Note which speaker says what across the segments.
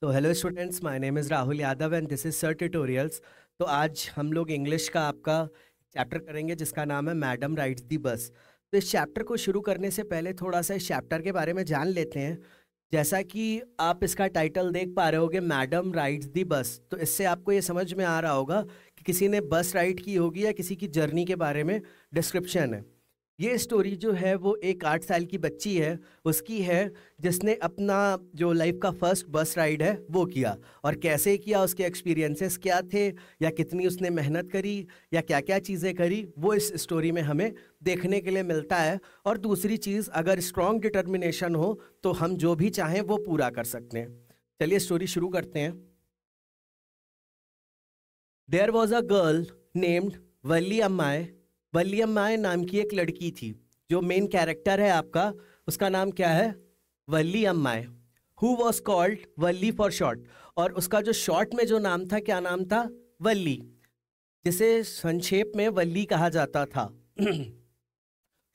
Speaker 1: So hello students, my name is Rahul Yadav and this is sir tutorials. तो आज हम लोग इंग्लिश का आपका चैप्टर करेंगे जिसका नाम है मैडम राइड्स दी बस। तो इस चैप्टर को शुरू करने से पहले थोड़ा सा इस चैप्टर के बारे में जान लेते हैं। जैसा कि आप इसका टाइटल देख पा रहे होगे, मैडम राइड्स दी बस, तो इससे आपको ये समझ में आ रहा होगा कि किसी ने बस राइड की होगी या किसी की जर्नी के बारे में डिस्क्रिप्शन है। ये स्टोरी जो है वो एक 8 साल की बच्ची है, उसकी है, जिसने अपना जो लाइफ का फर्स्ट बस राइड है वो किया। और कैसे किया, उसके एक्सपीरियंसेस क्या थे, या कितनी उसने मेहनत करी, या क्या क्या चीज़ें करी, वो इस स्टोरी में हमें देखने के लिए मिलता है। और दूसरी चीज़, अगर स्ट्रॉन्ग डिटर्मिनेशन हो तो हम जो भी चाहें वो पूरा कर सकते हैं। चलिए स्टोरी शुरू करते हैं। There was a girl named Valli Ammai. Valli Ammai नाम की एक लड़की थी। जो मेन कैरेक्टर है आपका, उसका नाम क्या है? Valli Ammai. Who was called Valli for short. और उसका जो शॉर्ट में जो नाम था, क्या नाम था? वल्ली, जिसे संक्षेप में वल्ली कहा जाता था।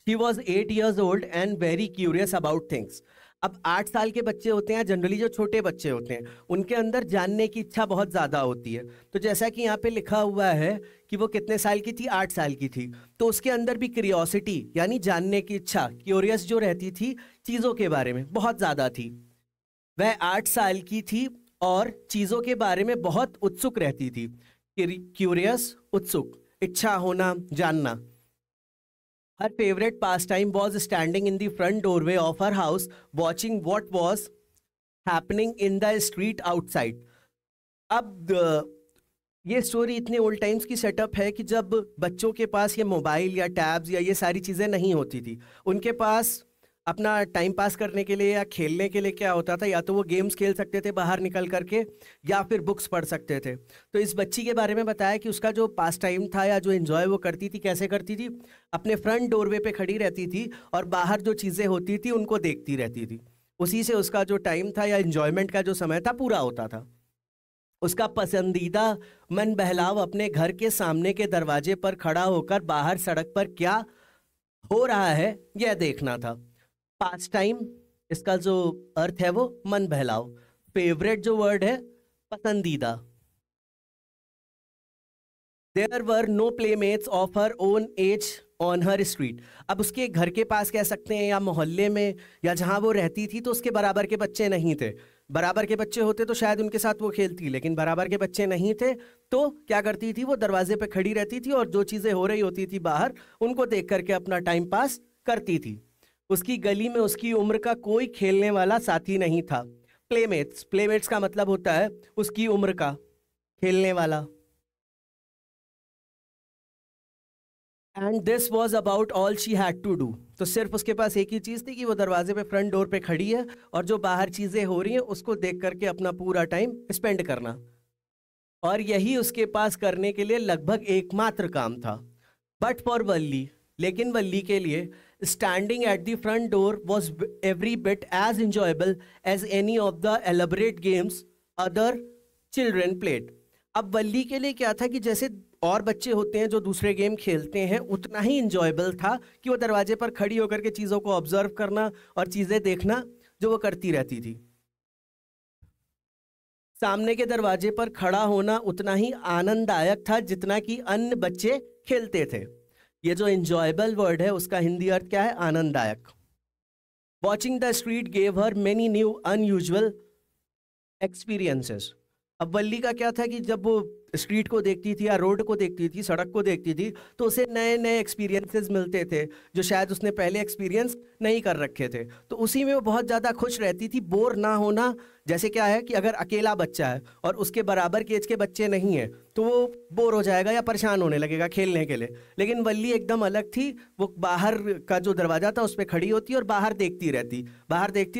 Speaker 1: She was 8 years old and very curious about things. अब 8 साल के बच्चे होते हैं, जनरली जो छोटे बच्चे होते हैं उनके अंदर जानने की इच्छा बहुत ज़्यादा होती है। तो जैसा कि यहाँ पे लिखा हुआ है कि वो कितने साल की थी? 8 साल की थी। तो उसके अंदर भी क्यूरियोसिटी यानी जानने की इच्छा, क्यूरियस जो रहती थी चीज़ों के बारे में, बहुत ज़्यादा थी। वह 8 साल की थी और चीज़ों के बारे में बहुत उत्सुक रहती थी। क्यूरियस, उत्सुक, इच्छा होना, जानना। Her favorite pastime was standing in the front doorway of her house, watching what was happening in the street outside. अब ये स्टोरी इतने ओल्ड टाइम्स की सेटअप है कि जब बच्चों के पास ये मोबाइल या टैब्स या ये सारी चीज़ें नहीं होती थी, उनके पास अपना टाइम पास करने के लिए या खेलने के लिए क्या होता था, या तो वो गेम्स खेल सकते थे बाहर निकल करके, या फिर बुक्स पढ़ सकते थे। तो इस बच्ची के बारे में बताया कि उसका जो पास टाइम था या जो एंजॉय वो करती थी, कैसे करती थी? अपने फ्रंट डोरवे पे खड़ी रहती थी और बाहर जो चीज़ें होती थी उनको देखती रहती थी। उसी से उसका जो टाइम था या एंजॉयमेंट का जो समय था पूरा होता था। उसका पसंदीदा मन बहलाव अपने घर के सामने के दरवाजे पर खड़ा होकर बाहर सड़क पर क्या हो रहा है यह देखना था। पास टाइम, इसका जो अर्थ है वो मन बहलाव। फेवरेट जो वर्ड है, पसंदीदा। There were no playmates of her own age on her street. अब उसके घर के पास कह सकते हैं, या मोहल्ले में, या जहां वो रहती थी, तो उसके बराबर के बच्चे नहीं थे। बराबर के बच्चे होते तो शायद उनके साथ वो खेलती, लेकिन बराबर के बच्चे नहीं थे। तो क्या करती थी? वो दरवाजे पे खड़ी रहती थी और जो चीज़ें हो रही होती थी बाहर, उनको देख करके अपना टाइम पास करती थी। उसकी गली में उसकी उम्र का कोई खेलने वाला साथी नहीं था। प्लेमेट्स, प्लेमेट्स का मतलब होता है उसकी उम्र का खेलने वाला। And this was about all she had to do. तो सिर्फ उसके पास एक ही चीज़ थी कि वो दरवाजे पे, फ्रंट डोर पे खड़ी है और जो बाहर चीज़ें हो रही हैं उसको देख करके अपना पूरा टाइम स्पेंड करना। और यही उसके पास करने के लिए लगभग एकमात्र काम था। बट फॉर वल्ली, लेकिन वल्ली के लिए, standing at the front door was every bit as enjoyable as any of the elaborate games other children played. अब वल्ली के लिए क्या था कि जैसे और बच्चे होते हैं जो दूसरे गेम खेलते हैं, उतना ही इंजॉयबल था कि वो दरवाजे पर खड़ी होकर के चीज़ों को ऑब्जर्व करना और चीज़ें देखना जो वो करती रहती थी। सामने के दरवाजे पर खड़ा होना उतना ही आनंददायक था जितना कि अन्य बच्चे खेलते थे। ये जो इंजॉयबल वर्ड है उसका हिंदी अर्थ क्या है? आनंददायक। Watching the street gave her many new unusual experiences. अब वल्ली का क्या था कि जब वो स्ट्रीट को देखती थी या रोड को देखती थी, सड़क को देखती थी, तो उसे नए नए एक्सपीरियंसेस मिलते थे जो शायद उसने पहले एक्सपीरियंस नहीं कर रखे थे। तो उसी में वो बहुत ज़्यादा खुश रहती थी। बोर ना होना, जैसे क्या है कि अगर अकेला बच्चा है और उसके बराबर के एज के बच्चे नहीं हैं तो वो बोर हो जाएगा या परेशान होने लगेगा खेलने के लिए। लेकिन वल्ली एकदम अलग थी। वो बाहर का जो दरवाज़ा था उस पर खड़ी होती और बाहर देखती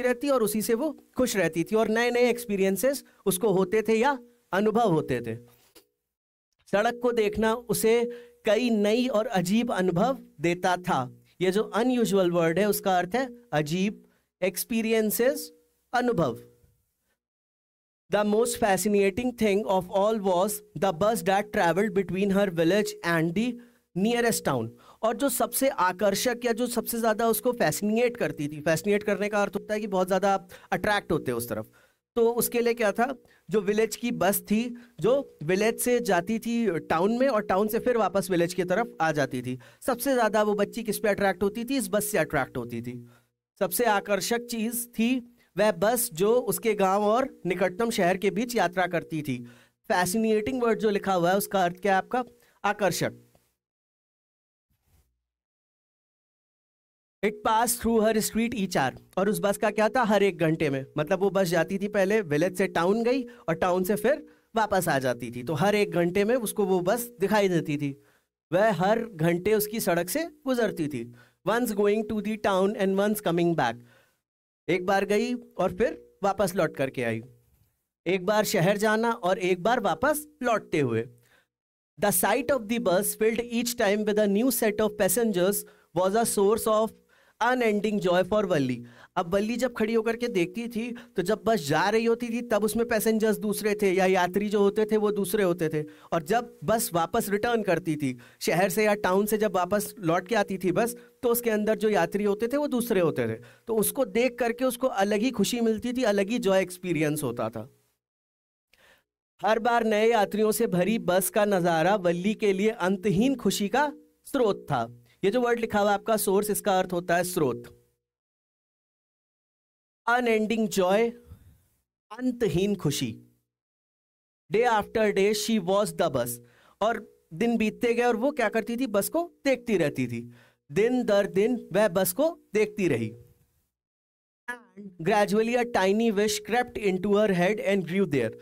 Speaker 1: रहती और उसी से वो खुश रहती थी और नए नए एक्सपीरियंसेस उसको होते थे या अनुभव होते थे। सड़क को देखना उसे कई नई और अजीब अनुभव देता था। ये जो अनयूजुअल वर्ड है उसका अर्थ है अजीब, एक्सपीरियंसेस, अनुभव। The most fascinating thing of all was the bus that travelled between her village and the nearest town. और जो सबसे आकर्षक या जो सबसे ज़्यादा उसको फैसिनेट करती थी, फैसिनेट करने का अर्थ होता है कि बहुत ज़्यादा अट्रैक्ट होते हैं उस तरफ, तो उसके लिए क्या था, जो विलेज की बस थी, जो विलेज से जाती थी टाउन में और टाउन से फिर वापस विलेज की तरफ आ जाती थी, सबसे ज्यादा वो बच्ची किस पे अट्रैक्ट होती थी, इस बस से अट्रैक्ट होती थी। सबसे आकर्षक चीज थी वह बस जो उसके गांव और निकटतम शहर के बीच यात्रा करती थी। फैसिनेटिंग वर्ड जो लिखा हुआ है उसका अर्थ क्या है आपका, आकर्षक। It pass through her street each hour, और उस बस का क्या था, हर एक घंटे में, मतलब वो बस जाती थी, पहले विलेज से टाउन गई और टाउन से फिर वापस आ जाती थी, तो हर एक घंटे में उसको वो बस दिखाई देती थी। वह हर घंटे उसकी सड़क से गुजरती थी। Once going to the town and once coming back, एक बार गई और फिर वापस लौट करके आई। एक बार शहर जाना और एक बार वापस लौटते हुए। द साइट ऑफ द बस filled each time with a new set of passengers was a source of unending joy for Valli. अब वल्ली जब खड़ी होकर के देखती थी तो जब बस जा रही होती थी तब उसमें पैसेंजर्स दूसरे थे या यात्री जो होते थे वो दूसरे होते थे, और जब बस वापस रिटर्न करती थी शहर से या टाउन से, जब वापस लौट के आती थी बस, तो उसके अंदर जो यात्री होते थे वो दूसरे होते थे। तो उसको देख करके उसको अलग ही खुशी मिलती थी, अलग ही जॉय एक्सपीरियंस होता था। हर बार नए यात्रियों से भरी बस का नजारा वल्ली के लिए अंतहीन खुशी का स्रोत था। ये जो वर्ड लिखा हुआ है आपका सोर्स, इसका अर्थ होता है स्रोत। अनएंडिंग जॉय, अंतहीन खुशी। Day after day she was the bus, और दिन बीतते गए और वो क्या करती थी, बस को देखती रहती थी। दिन दर दिन वह बस को देखती रही। Gradually a tiny wish crept into her head and grew there।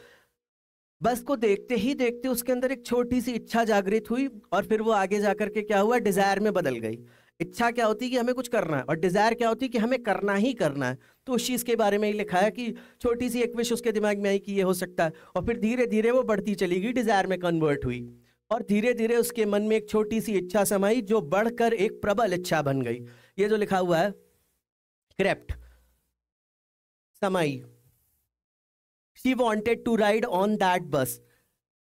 Speaker 1: बस को देखते ही देखते उसके अंदर एक छोटी सी इच्छा जागृत हुई और फिर वो आगे जाकर के क्या हुआ, डिजायर में बदल गई। इच्छा क्या होती है कि हमें कुछ करना है, और डिजायर क्या होती है कि हमें करना ही करना है। तो उस चीज के बारे में ही लिखा है कि छोटी सी एक विश उसके दिमाग में आई कि ये हो सकता है, और फिर धीरे धीरे वो बढ़ती चली गई, डिजायर में कन्वर्ट हुई, और धीरे धीरे उसके मन में एक छोटी सी इच्छा समाई जो बढ़कर एक प्रबल इच्छा बन गई। ये जो लिखा हुआ है क्रेप्ट, समाई। She wanted to ride on that bus।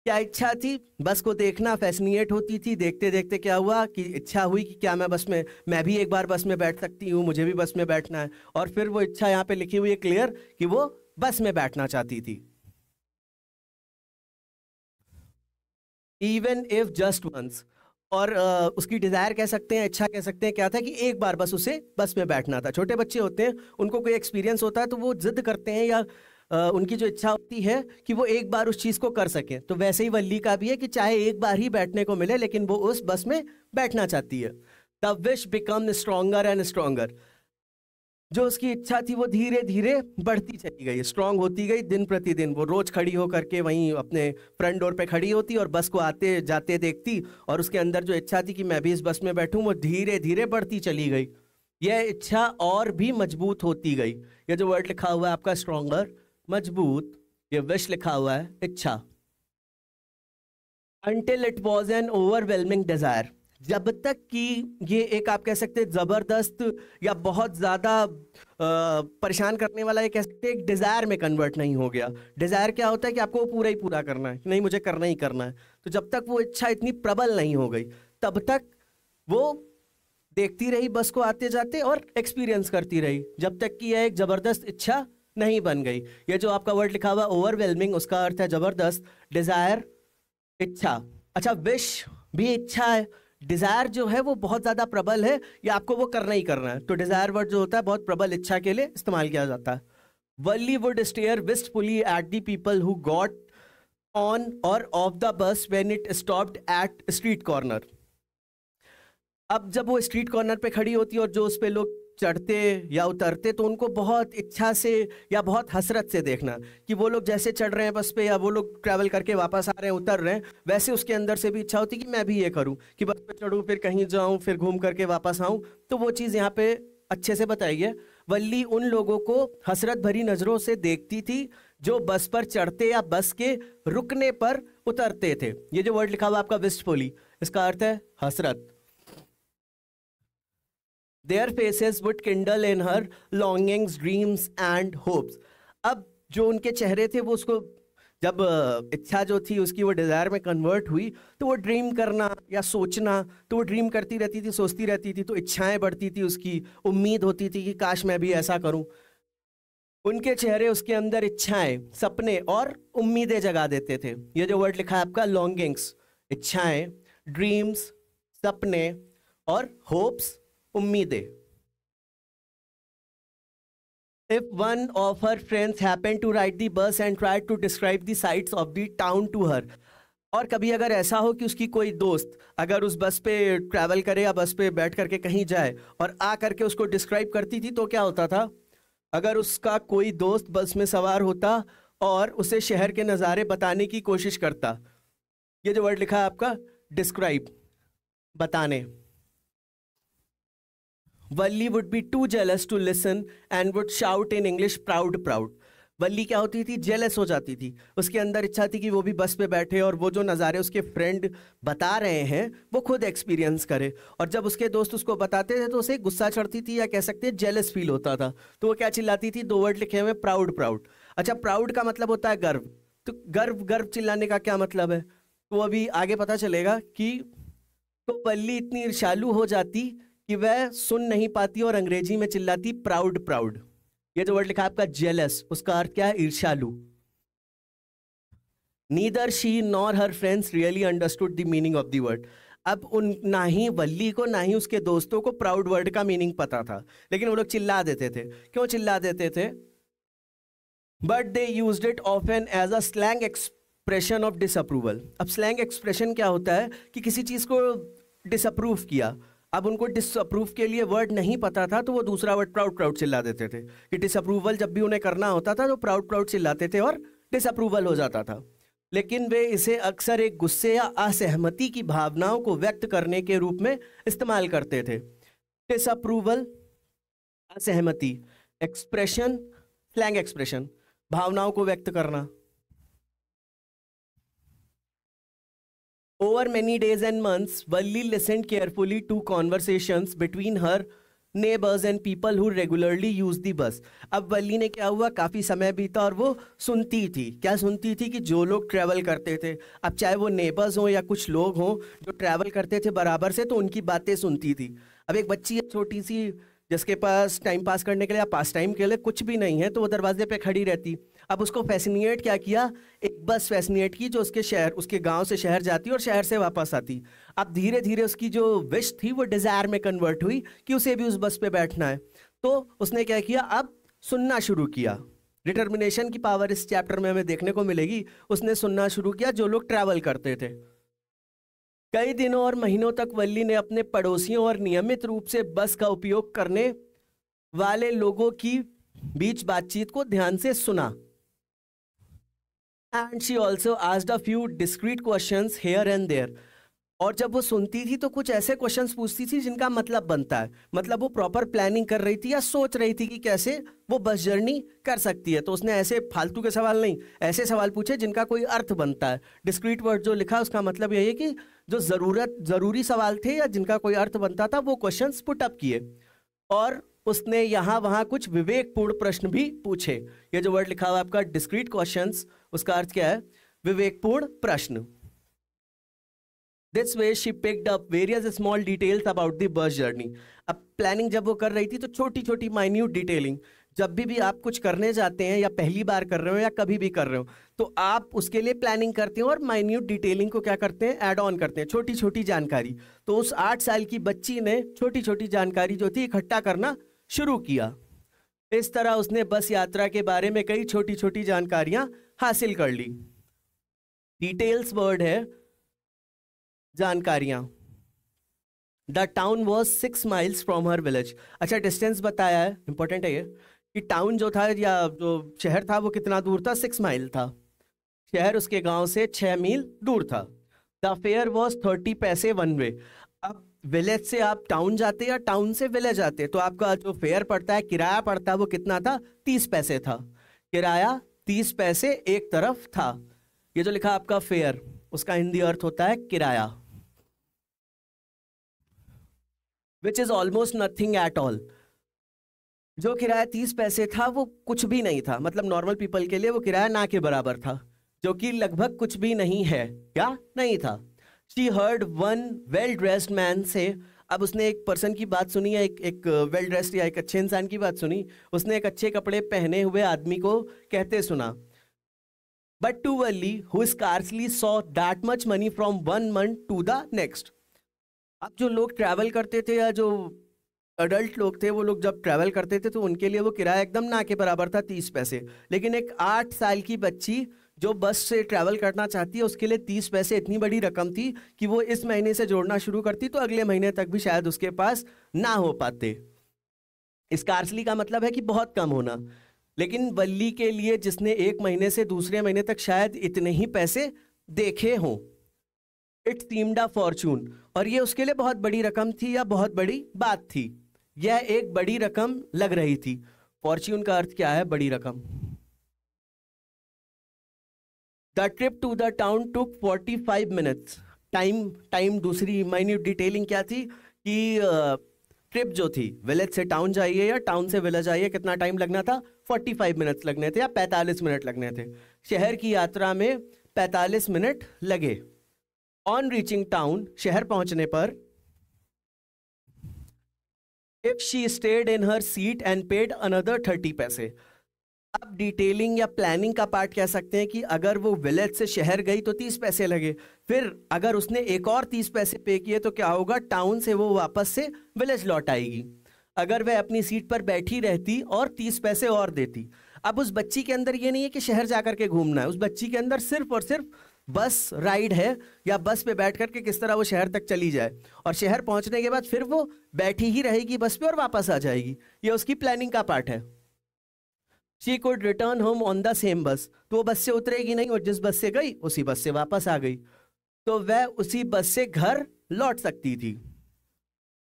Speaker 1: क्या इच्छा थी, बस को देखना, फैसिनेट होती थी। देखते देखते क्या हुआ कि इच्छा हुई कि क्या मैं बस में, मैं भी एक बार बस में बैठ सकती हूँ, मुझे भी बस में बैठना है। और फिर वो इच्छा यहाँ पे लिखी हुई है क्लियर कि वो बस में बैठना चाहती थी। इवन इफ जस्ट वंस, और उसकी डिजायर कह सकते हैं, इच्छा कह सकते हैं, क्या था कि एक बार बस उसे बस में बैठना था। छोटे बच्चे होते हैं, उनको कोई एक्सपीरियंस होता है तो वो जिद करते हैं या उनकी जो इच्छा होती है कि वो एक बार उस चीज को कर सकें। तो वैसे ही वल्ली का भी है कि चाहे एक बार ही बैठने को मिले लेकिन वो उस बस में बैठना चाहती है। The wish become stronger and stronger, जो उसकी इच्छा थी वो धीरे धीरे बढ़ती चली गई, स्ट्रांग होती गई दिन प्रतिदिन। वो रोज खड़ी होकर के वहीं अपने फ्रंट डोर पे खड़ी होती और बस को आते जाते देखती, और उसके अंदर जो इच्छा थी कि मैं भी इस बस में बैठूं वो धीरे धीरे बढ़ती चली गई। यह इच्छा और भी मजबूत होती गई। यह जो वर्ड लिखा हुआ है आपका स्ट्रॉन्गर, मजबूत, ये विश लिखा हुआ है इच्छा। Until it was an overwhelming desire, जब तक कि ये एक आप कह सकते हैं जबरदस्त या बहुत ज्यादा परेशान करने वाला, ये कह सकते हैं एक डिजायर में कन्वर्ट नहीं हो गया। डिजायर क्या होता है कि आपको वो पूरा ही पूरा करना है, नहीं मुझे करना ही करना है। तो जब तक वो इच्छा इतनी प्रबल नहीं हो गई तब तक वो देखती रही बस को आते जाते और एक्सपीरियंस करती रही, जब तक कि यह एक जबरदस्त इच्छा नहीं बन गई। ये जो आपका वर्ड लिखा हुआ ओवरवेलमिंग, उसका अर्थ है जबरदस्त, डिजायर, इच्छा। अच्छा, विश भी इच्छा है, डिजायर जो है वो बहुत ज्यादा प्रबल है, या आपको वो करना ही करना है। तो डिजायर वर्ड जो होता है बहुत प्रबल इच्छा के लिए इस्तेमाल किया जाता है। Valli would stare wistfully at the people who got on और off the bus when it stopped at street corner. अब जब वो स्ट्रीट कॉर्नर पे खड़ी होती और जो उस पे लोग चढ़ते या उतरते तो उनको बहुत इच्छा से या बहुत हसरत से देखना कि वो लोग जैसे चढ़ रहे हैं बस पे या वो लोग ट्रैवल करके वापस आ रहे हैं, उतर रहे हैं, वैसे उसके अंदर से भी इच्छा होती कि मैं भी ये करूं कि बस पे चढ़ूं, फिर कहीं जाऊं, फिर घूम करके वापस आऊं। तो वो चीज़ यहाँ पे अच्छे से बताई है। वल्ली उन लोगों को हसरत भरी नजरों से देखती थी जो बस पर चढ़ते या बस के रुकने पर उतरते थे। ये जो वर्ड लिखा हुआ आपका विस्टफुली, इसका अर्थ है हसरत। Their faces would kindle in her longings, dreams and hopes। अब जो उनके चेहरे थे वो उसको जब इच्छा जो थी उसकी वो डिजायर में कन्वर्ट हुई तो वो ड्रीम करना या सोचना, तो वो ड्रीम करती रहती थी, सोचती रहती थी, तो इच्छाएं बढ़ती थी, उसकी उम्मीद होती थी कि काश मैं भी ऐसा करूं। उनके चेहरे उसके अंदर इच्छाएं, सपने और उम्मीदें जगा देते थे। ये जो वर्ड लिखा है आपका लॉन्गिंग्स, इच्छाएं, ड्रीम्स, सपने और होप्स, उम्मीदें। If one of her friends happened to ride the bus and tried to describe the sights of the town to her, और कभी अगर ऐसा हो कि उसकी कोई दोस्त अगर उस बस पे ट्रैवल करे या बस पे बैठ करके कहीं जाए और आ करके उसको डिस्क्राइब करती थी, तो क्या होता था? अगर उसका कोई दोस्त बस में सवार होता और उसे शहर के नज़ारे बताने की कोशिश करता, ये जो वर्ड लिखा है आपका डिस्क्राइब, बताने, Valli would be too jealous to listen and would shout in English proud proud. Valli क्या होती थी? जेलस हो जाती थी। उसके अंदर इच्छा थी कि वो भी बस पे बैठे और वो जो नज़ारे उसके फ्रेंड बता रहे हैं वो खुद एक्सपीरियंस करे। और जब उसके दोस्त उसको बताते थे तो उसे गुस्सा चढ़ती थी, या कह सकते हैं जेलस फील होता था। तो वो क्या चिल्लाती थी? 2 वर्ड लिखे हुए, प्राउड प्राउड। अच्छा, प्राउड का मतलब होता है गर्व, तो गर्व गर्व चिल्लाने का क्या मतलब है? तो अभी आगे पता चलेगा कि तो वल्ली इतनी ईर्ष्यालु हो जाती कि वह सुन नहीं पाती और अंग्रेजी में चिल्लाती प्राउड प्राउड। ये जो वर्ड लिखा है आपका जेलस, उसका अर्थ क्या है? ईर्ष्यालु। Neither she nor her friends really understood the meaning of the word. अब ना ही वल्ली को ना ही उसके दोस्तों को प्राउड वर्ड का मीनिंग पता था, लेकिन वो लोग चिल्ला देते थे। क्यों चिल्ला देते थे? But they used it often as a slang expression of disapproval. अब स्लैंग एक्सप्रेशन क्या होता है कि किसी चीज को डिसअप्रूव किया। अब उनको डिसअप्रूव के लिए वर्ड नहीं पता था, तो वो दूसरा वर्ड प्राउड प्राउड चिल्ला देते थे कि डिसअप्रूवल जब भी उन्हें करना होता था तो प्राउड प्राउड चिल्लाते थे और डिसअप्रूवल हो जाता था। लेकिन वे इसे अक्सर एक गुस्से या असहमति की भावनाओं को व्यक्त करने के रूप में इस्तेमाल करते थे। डिसअप्रूवल, असहमति, एक्सप्रेशन, स्लैंग एक्सप्रेशन, भावनाओं को व्यक्त करना। Over many days and months, Valli listened carefully to conversations between her neighbors and people who regularly use the bus. अब वल्ली ने क्या हुआ, काफ़ी समय बीता और वो सुनती थी। क्या सुनती थी? कि जो लोग ट्रैवल करते थे, अब चाहे वो नेबर्स हों या कुछ लोग हों जो ट्रैवल करते थे बराबर से, तो उनकी बातें सुनती थी। अब एक बच्ची है छोटी सी, जिसके पास टाइम पास करने के लिए या पास टाइम के लिए कुछ भी नहीं है, तो वो दरवाजे पे खड़ी रहती। अब उसको फैसिनेट क्या किया? एक बस फैसिनेट की जो उसके शहर, उसके गांव से शहर जाती और शहर से वापस आती। अब धीरे धीरे उसकी जो विश थी वो डिज़ायर में कन्वर्ट हुई कि उसे भी उस बस पे बैठना है। तो उसने क्या किया? अब सुनना शुरू किया। डिटर्मिनेशन की पावर इस चैप्टर में हमें देखने को मिलेगी। उसने सुनना शुरू किया जो लोग ट्रैवल करते थे। कई दिनों और महीनों तक वल्ली ने अपने पड़ोसियों और नियमित रूप से बस का उपयोग करने वाले लोगों की बीच बातचीत को ध्यान से सुना। And she also asked a few discreet questions here and there. और जब वो सुनती थी तो कुछ ऐसे क्वेश्चंस पूछती थी जिनका मतलब बनता है, मतलब वो प्रॉपर प्लानिंग कर रही थी या सोच रही थी कि कैसे वो बस जर्नी कर सकती है। तो उसने ऐसे फालतू के सवाल नहीं, ऐसे सवाल पूछे जिनका कोई अर्थ बनता है। डिस्क्रीट वर्ड जो लिखा उसका मतलब यही है कि जो ज़रूरी सवाल थे या जिनका कोई अर्थ बनता था वो क्वेश्चंस पुट अप किए। और उसने यहाँ वहाँ कुछ विवेकपूर्ण प्रश्न भी पूछे। ये जो वर्ड लिखा हुआ आपका डिस्क्रीट क्वेश्चंस, उसका अर्थ क्या है? विवेकपूर्ण प्रश्न। This way she picked up various small details about the bus journey. अब प्लानिंग जब वो कर रही थी तो छोटी छोटी माइन्यूट डिटेलिंग, जब भी आप कुछ करने जाते हैं या पहली बार कर रहे हो या कभी भी कर रहे हो, तो आप उसके लिए प्लानिंग करते हैं और माइन्यूट डिटेलिंग को क्या करते हैं? ऐड ऑन करते हैं, छोटी छोटी जानकारी। तो उस 8 साल की बच्ची ने छोटी छोटी जानकारी जो थी इकट्ठा करना शुरू किया। इस तरह उसने बस यात्रा के बारे में कई छोटी छोटी जानकारियां हासिल कर ली। डिटेल्स वर्ड है जानकारियां। The town was 6 miles from her village. अच्छा, डिस्टेंस बताया है, इंपॉर्टेंट है ये कि टाउन जो था या जो शहर था वो कितना दूर था? 6 mile था। शहर उसके गांव से 6 मील दूर था। द फेयर वॉज 30 पैसे वन वे। अब विलेज से आप टाउन जाते या टाउन से विलेज जाते तो आपका जो फेयर पड़ता है, किराया पड़ता है, वो कितना था? 30 पैसे था। किराया 30 पैसे एक तरफ था। ये जो लिखा आपका फेयर, उसका हिंदी अर्थ होता है किराया, which is almost nothing at all. जो किराया 30 पैसे था वो कुछ भी नहीं था, मतलब नॉर्मल पीपल के लिए वो किराया ना के बराबर था, जो कि लगभग कुछ भी नहीं है, क्या नहीं था। She heard one well dressed man से अब उसने एक पर्सन की बात सुनी या एक वेल ड्रेस्ड या एक अच्छे इंसान की बात सुनी, उसने एक अच्छे कपड़े पहने हुए आदमी को कहते सुना, but to Valli who scarcely saw that much money from one month to the next. अब जो लोग ट्रैवल करते थे या जो अडल्ट लोग थे, वो लोग जब ट्रैवल करते थे तो उनके लिए वो किराया एकदम ना के बराबर था, 30 पैसे। लेकिन एक 8 साल की बच्ची जो बस से ट्रैवल करना चाहती है, उसके लिए 30 पैसे इतनी बड़ी रकम थी कि वो इस महीने से जोड़ना शुरू करती तो अगले महीने तक भी शायद उसके पास ना हो पाते। स्कार्सली का मतलब है कि बहुत कम होना, लेकिन वल्ली के लिए जिसने एक महीने से दूसरे महीने तक शायद इतने ही पैसे देखे हों, इट सीम्ड अ फॉर्चून, और ये उसके लिए बहुत बड़ी रकम थी या बहुत बड़ी बात थी। यह एक बड़ी रकम लग रही थी। फॉर्च्यून का अर्थ क्या है? बड़ी रकम। The trip to the town took 45 minutes. Time दूसरी माइन्यूट डिटेलिंग क्या थी कि ट्रिप जो थी, विलेज से टाउन जाइए या टाउन से विलेज आइए, कितना टाइम लगना था? 45 मिनट्स लगने थे या 45 मिनट लगने थे। शहर की यात्रा में 45 मिनट लगे। ऑन रीचिंग टाउन, शहर पहुंचने पर, if she stayed in her seat and paid another 30 पैसे। अब डिटेलिंग या प्लानिंग का पार्ट कह सकते हैं कि अगर वो विलेज से शहर गई तो 30 पैसे लगे, फिर अगर उसने एक और 30 पैसे पे किए तो क्या होगा? टाउन से वो वापस से विलेज लौट आएगी। अगर वह अपनी सीट पर बैठी रहती और 30 पैसे और देती। अब उस बच्ची के अंदर ये नहीं है कि शहर जाकर के घूमना है, उस बच्ची के अंदर सिर्फ और सिर्फ बस राइड है, या बस पे बैठ करके किस तरह वो शहर तक चली जाए, और शहर पहुंचने के बाद फिर वो बैठी ही रहेगी बस पे और वापस आ जाएगी। ये उसकी प्लानिंग का पार्ट है। She could return home on the same बस, तो वो बस से उतरेगी नहीं और जिस बस से गई उसी बस से वापस आ गई, तो वह उसी बस से घर लौट सकती थी।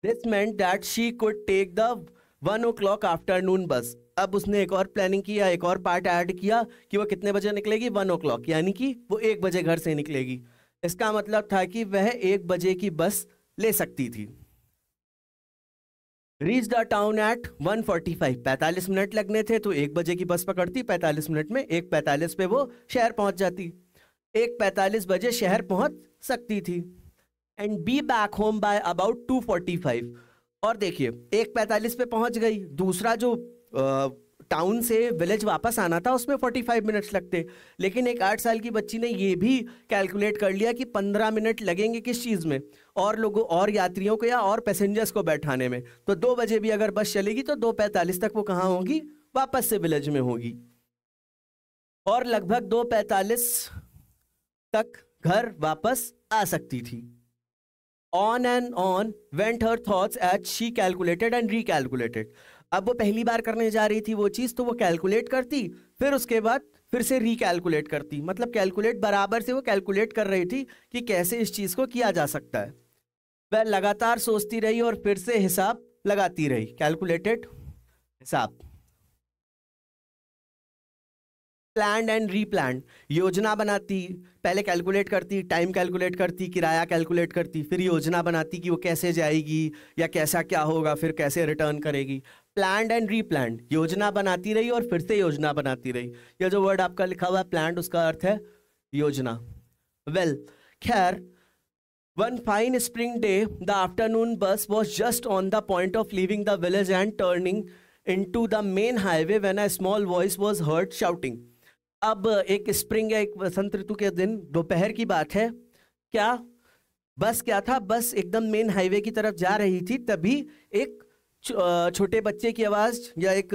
Speaker 1: This meant that she could take the 1 o'clock afternoon bus. अब उसने एक और प्लानिंग किया, एक और पार्ट ऐड किया कि वो कितने बजे निकलेगी? 1 o'clock, यानी कि वो 1 बजे घर से निकलेगी। इसका मतलब था कि वह 1 बजे की बस ले सकती थी। Reach the town eight 1:45, 45 minute लगने थे तो 1 बजे की बस पकड़ती, 45 मिनट में 1:45 पे वो शहर पहुंच जाती, 1:45 बजे शहर पहुंच सकती थी। And be back home by about 2:45। और देखिए 1:45 पे पहुंच गई, दूसरा जो टाउन से विलेज वापस आना था उसमें 45 मिनट्स लगते, लेकिन एक 8 साल की बच्ची ने ये भी कैलकुलेट कर लिया कि 15 मिनट लगेंगे किस चीज़ में? और लोगों और यात्रियों को या और पैसेंजर्स को बैठाने में। तो 2 बजे भी अगर बस चलेगी तो 2:45 तक वो कहाँ होगी? वापस से विलेज में होगी, और लगभग 2:45 तक घर वापस आ सकती थी। On and on went her thoughts as she calculated and recalculated. अब वो पहली बार करने जा रही थी वो चीज़, तो वो कैलकुलेट करती, फिर उसके बाद फिर से रिकैलकुलेट करती, मतलब कैलकुलेट बराबर से वो कैलकुलेट कर रही थी कि कैसे इस चीज़ को किया जा सकता है। वह लगातार सोचती रही और फिर से हिसाब लगाती रही, कैलकुलेटेड हिसाब। प्लान एंड रीप्लान, योजना बनाती, पहले कैलकुलेट करती, टाइम कैलकुलेट करती, किराया कैलकुलेट करती, फिर योजना बनाती कि वो कैसे जाएगी या कैसा क्या होगा, फिर कैसे रिटर्न करेगी। प्लान एंड रीप्लान, योजना बनाती रही और फिर से योजना बनाती रही। यह जो वर्ड आपका लिखा हुआ है प्लान, उसका अर्थ है योजना। वेल, खैर, one fine spring day the afternoon bus was just on the point of leaving the village and turning into the main highway when a small voice was heard shouting. अब एक spring या एक वसंत ऋतु के दिन दोपहर की बात है। क्या बस क्या था? बस एकदम मेन हाईवे की तरफ जा रही थी, तभी एक छोटे बच्चे की आवाज़ या एक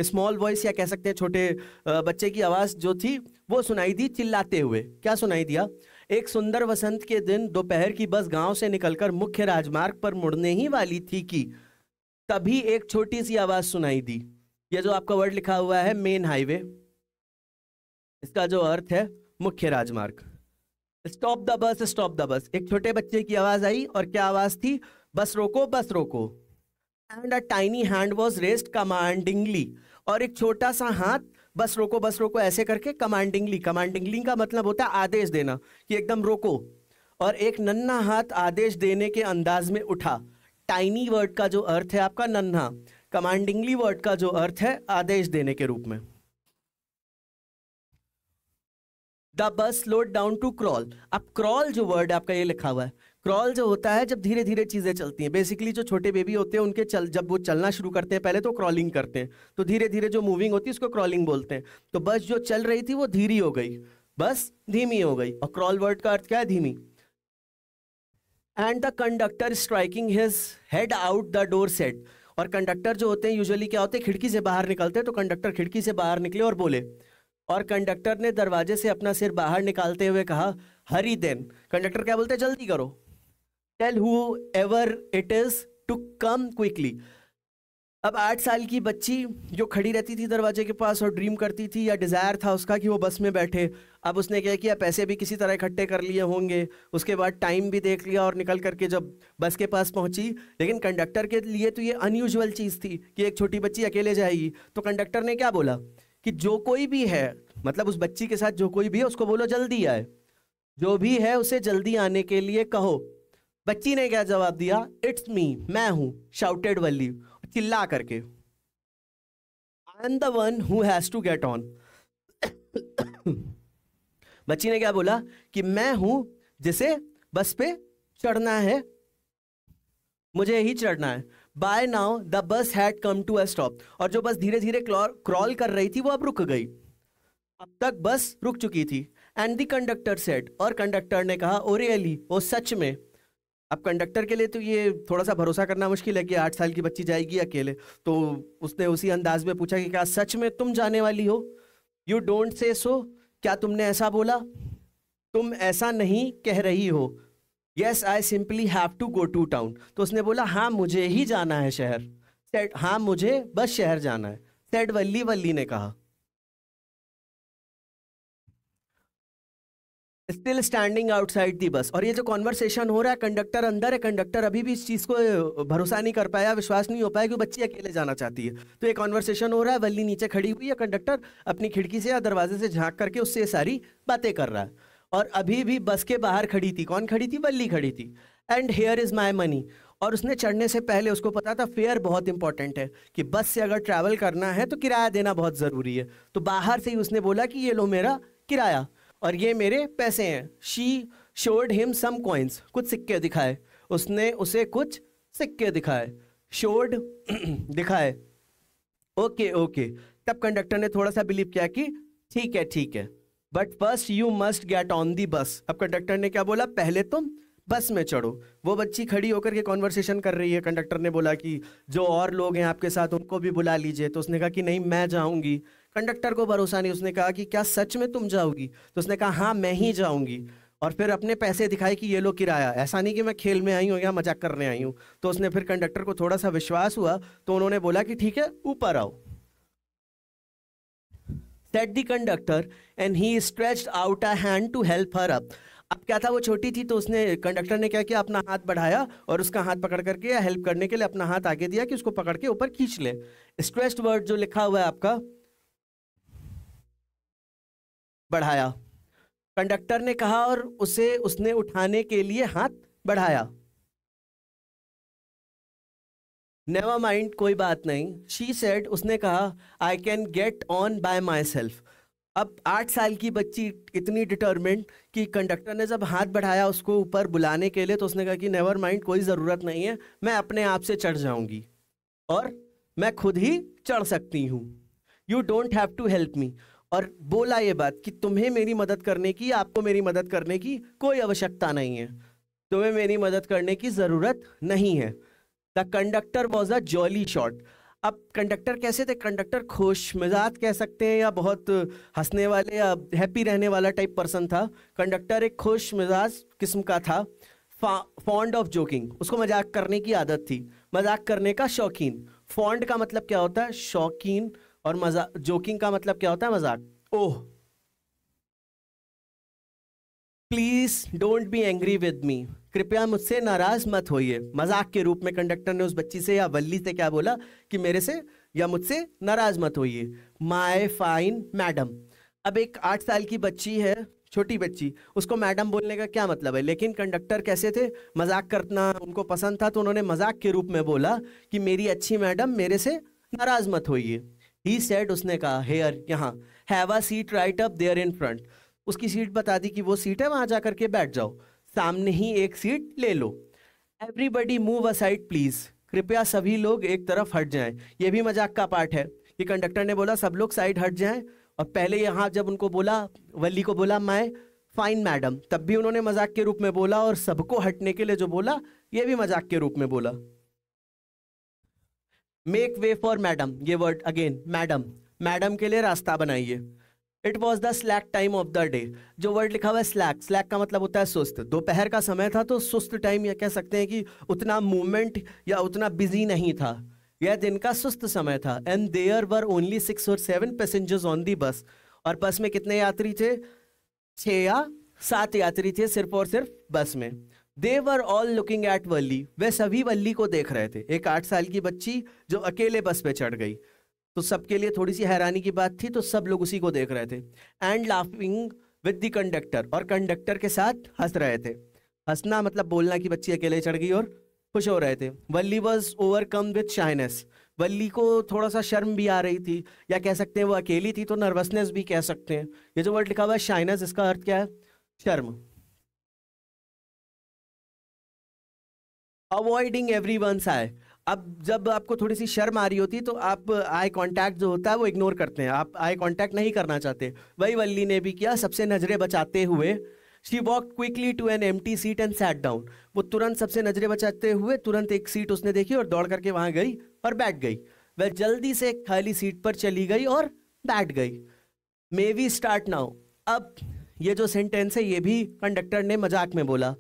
Speaker 1: स्मॉल वॉइस या कह सकते हैं छोटे बच्चे की आवाज़ जो थी वो सुनाई दी, चिल्लाते हुए। क्या सुनाई दिया? एक सुंदर वसंत के दिन दोपहर की बस गांव से निकलकर मुख्य राजमार्ग पर मुड़ने ही वाली थी कि तभी एक छोटी सी आवाज़ सुनाई दी। ये जो आपका वर्ड लिखा हुआ है मेन हाईवे, इसका जो अर्थ है मुख्य राजमार्ग। Stop the bus, stop the bus. एक छोटे बच्चे की आवाज आई, और क्या आवाज थी? बस रोको, बस रोको। And a tiny hand was raised commandingly, और एक छोटा सा हाथ बस रोको ऐसे करके कमांडिंगली, कमांडिंगली का मतलब होता है आदेश देना कि एकदम रोको, और एक नन्हा हाथ आदेश देने के अंदाज में उठा। टाइनी वर्ड का जो अर्थ है आपका नन्हा, कमांडिंगली वर्ड का जो अर्थ है आदेश देने के रूप में। The bus slowed down to crawl. अब क्रॉल जो वर्ड आपका ये लिखा हुआ है, क्रॉल जो होता है जब धीरे धीरे चीजें चलती हैं, बेसिकली जो छोटे बेबी होते हैं उनके जब वो चलना शुरू करते हैं पहले तो क्रॉलिंग करते हैं, तो धीरे धीरे जो मूविंग होती है उसको क्रॉलिंग बोलते हैं। तो बस जो चल रही थी वो धीरी हो गई, बस धीमी हो गई, और क्रॉल वर्ड का अर्थ क्या है? धीमी। And the conductor striking his head out the door said, और कंडक्टर जो होते हैं यूजुअली क्या होते हैं? खिड़की से बाहर निकलते हैं, तो कंडक्टर खिड़की से बाहर निकले और बोले, और कंडक्टर ने दरवाजे से अपना सिर बाहर निकालते हुए कहा, हरी देन। कंडक्टर क्या बोलते हैं? जल्दी करो। Tell whoever it is to come quickly. अब 8 साल की बच्ची जो खड़ी रहती थी दरवाजे के पास और ड्रीम करती थी या डिज़ायर था उसका कि वो बस में बैठे, अब उसने क्या किया? पैसे भी किसी तरह इकट्ठे कर लिए होंगे, उसके बाद टाइम भी देख लिया और निकल करके जब बस के पास पहुंची, लेकिन कंडक्टर के लिए तो ये अनयूजुअल चीज़ थी कि एक छोटी बच्ची अकेले जाएगी। तो कंडक्टर ने क्या बोला कि जो कोई भी है, मतलब उस बच्ची के साथ जो कोई भी है उसको बोलो जल्दी आए, जो भी है उसे जल्दी आने के लिए कहो। बच्ची ने क्या जवाब दिया? इट्स मी, मैं हूं, शाउटेड वल्ली, चिल्ला करके, I am the one who has to get on. बच्ची ने क्या बोला कि मैं हूं जिसे बस पे चढ़ना है, मुझे ही चढ़ना है। By now the bus had come to a stop, और जो बस धीरे धीरे क्रॉल कर रही थी वो अब रुक गई, अब तक बस रुक चुकी थी। एंड द कंडक्टर सेड, और कंडक्टर ने कहा, ओ रियली, ओ सच में। अब कंडक्टर के लिए तो ये थोड़ा सा भरोसा करना मुश्किल है कि 8 साल की बच्ची जाएगी अकेले, तो उसने उसी अंदाज में पूछा कि क्या सच में तुम जाने वाली हो? यू डोंट से सो, क्या तुमने ऐसा बोला? तुम ऐसा नहीं कह रही हो। Yes I simply have to go to town, तो उसने बोला हाँ मुझे ही जाना है शहर। सेड, हाँ मुझे बस शहर जाना है। सेड वल्ली, वल्ली ने कहा। Still standing outside the bus, और ये जो कॉन्वर्सेशन हो रहा है, कंडक्टर अंदर है, कंडक्टर अभी भी इस चीज़ को भरोसा नहीं कर पाया, विश्वास नहीं हो पाया कि बच्ची अकेले जाना चाहती है। तो ये कॉन्वर्सेशन हो रहा है, वल्ली नीचे खड़ी हुई है, कंडक्टर अपनी खिड़की से या दरवाजे से झांक करके उससे ये सारी बातें कर रहा है, और अभी भी बस के बाहर खड़ी थी। कौन खड़ी थी? वल्ली खड़ी थी। And here is my money, और उसने चढ़ने से पहले उसको पता था फेयर बहुत इंपॉर्टेंट है, कि बस से अगर ट्रैवल करना है तो किराया देना बहुत ज़रूरी है। तो बाहर से ही उसने बोला कि ये लो मेरा किराया और ये मेरे पैसे हैं। She showed him some coins, कुछ सिक्के दिखाए, उसने उसे कुछ सिक्के दिखाए। शोड दिखाए, ओके ओके। तब कंडक्टर ने थोड़ा सा बिलीव किया कि ठीक है ठीक है, but first you must get on the बस। अब कंडक्टर ने क्या बोला? पहले तुम बस में चढ़ो। वो बच्ची खड़ी होकर के कॉन्वर्सेशन कर रही है, कंडक्टर ने बोला कि जो और लोग हैं आपके साथ उनको भी बुला लीजिए, तो उसने कहा कि नहीं मैं जाऊंगी। कंडक्टर को भरोसा नहीं, उसने कहा कि क्या सच में तुम जाओगी? तो उसने कहा हाँ मैं ही जाऊंगी, और फिर अपने पैसे दिखाए कि ये लो किराया, ऐसा नहीं कि मैं खेल में आई हूँ या मजाक करने आई हूँ। तो उसने फिर कंडक्टर को थोड़ा सा विश्वास हुआ, तो उन्होंने बोला कि ठीक है ऊपर आओ। Said the conductor and he stretched out a hand to help her up. अब क्या था, वो छोटी थी तो उसने, कंडक्टर ने क्या किया, अपना हाथ बढ़ाया और उसका हाथ पकड़ करके या हेल्प करने के लिए अपना हाथ आगे दिया कि उसको पकड़ के ऊपर खींच ले। स्ट्रेच्ड वर्ड जो लिखा हुआ है आपका, बढ़ाया, कंडक्टर ने कहा और उसे उसने उठाने के लिए हाथ बढ़ाया। नेवर माइंड, कोई बात नहीं। शी सेड, उसने कहा, I can get on by my self. अब 8 साल की बच्ची इतनी डिटर्मिन्ड कि कंडक्टर ने जब हाथ बढ़ाया उसको ऊपर बुलाने के लिए, तो उसने कहा कि नेवर माइंड, कोई ज़रूरत नहीं है, मैं अपने आप से चढ़ जाऊंगी और मैं खुद ही चढ़ सकती हूँ। You don't have to help me, और बोला ये बात कि तुम्हें मेरी मदद करने की, आपको मेरी मदद करने की कोई आवश्यकता नहीं है, तुम्हें मेरी मदद करने की ज़रूरत नहीं है। The conductor was a jolly shot. अब कंडक्टर कैसे थे? कंडक्टर खुश मिजाज कह सकते हैं या बहुत हंसने वाले या हैप्पी रहने वाला टाइप पर्सन था। कंडक्टर एक खुश मिजाज किस्म का था। फॉन्ड ऑफ जोकिंग, उसको मजाक करने की आदत थी, मजाक करने का शौकीन। फॉन्ड का मतलब क्या होता है? शौकीन, और मजाक, जोकिंग का मतलब क्या होता है? मजाक। Oh, please don't be angry with me, कृपया मुझसे नाराज मत होइए। मजाक के रूप में कंडक्टर ने उस बच्ची से या वल्ली से क्या बोला कि मेरे से या मुझसे नाराज मत होइए। My fine madam. अब एक 8 साल की बच्ची है, छोटी बच्ची, उसको मैडम बोलने का क्या मतलब है? लेकिन कंडक्टर कैसे थे? मजाक करना उनको पसंद था, तो उन्होंने मजाक के रूप में बोला कि मेरी अच्छी मैडम, मेरे से नाराज मत होइए। ही सेड, उसने कहा, हेयर, यहाँ, have a seat right up there in front. उसकी सीट बता दी कि वो सीट है, वहां जाकर के बैठ जाओ। सामने ही एक सीट ले लो। एवरीबडी मूव असाइड प्लीज, कृपया सभी लोग एक तरफ हट जाएं। ये भी मजाक का पार्ट है कि कंडक्टर ने बोला सब लोग साइड हट जाएं, और पहले यहाँ जब उनको बोला, वल्ली को बोला माय फाइन मैडम, तब भी उन्होंने मजाक के रूप में बोला, और सबको हटने के लिए जो बोला ये भी मजाक के रूप में बोला। मेक वे फॉर मैडम, ये वर्ड अगेन, मैडम, मैडम के लिए रास्ता बनाइए। It was the slack time of the day, जो वर्ड लिखा हुआ है स्लैक, स्लैक का मतलब होता है सुस्त। दोपहर का समय था तो सुस्त टाइम, या कह सकते हैं कि उतना मूवमेंट या उतना बिजी नहीं था, यह दिन का सुस्त समय था। And there were only 6 or 7 passengers on the bus, और बस में कितने यात्री थे? 6 या 7 यात्री थे सिर्फ और सिर्फ बस में। दे वर ऑल लुकिंग एट वल्ली, वे सभी वल्ली को देख रहे थे। एक 8 साल की बच्ची जो अकेले बस पे चढ़ गई, तो सबके लिए थोड़ी सी हैरानी की बात थी, तो सब लोग उसी को देख रहे थे। And laughing with the conductor, और कंडक्टर के साथ हंस रहे थे। हंसना मतलब बोलना कि बच्ची अकेले चढ़ गई और खुश हो रहे थे। वल्ली वॉज ओवरकम विद शाइनेस, वल्ली को थोड़ा सा शर्म भी आ रही थी, या कह सकते हैं वो अकेली थी तो नर्वसनेस भी कह सकते हैं। ये जो वर्ड लिखा हुआ है शाइनेस, इसका अर्थ क्या है? शर्म। अवॉइडिंग एवरीवन्स आई, अब जब आपको थोड़ी सी शर्म आ रही होती तो आप आई कांटेक्ट जो होता है वो इग्नोर करते हैं, आप आई कांटेक्ट नहीं करना चाहते। वही वल्ली ने भी किया, सबसे नजरें बचाते हुए। She walk quickly to an empty seat and sat down, वो तुरंत सबसे नजरें बचाते हुए तुरंत एक सीट उसने देखी और दौड़ करके वहां गई और बैठ गई। वह जल्दी से एक खाली सीट पर चली गई और बैठ गई। मे वी स्टार्ट नाउ, अब ये जो सेंटेंस है ये भी कंडक्टर ने मजाक में बोला,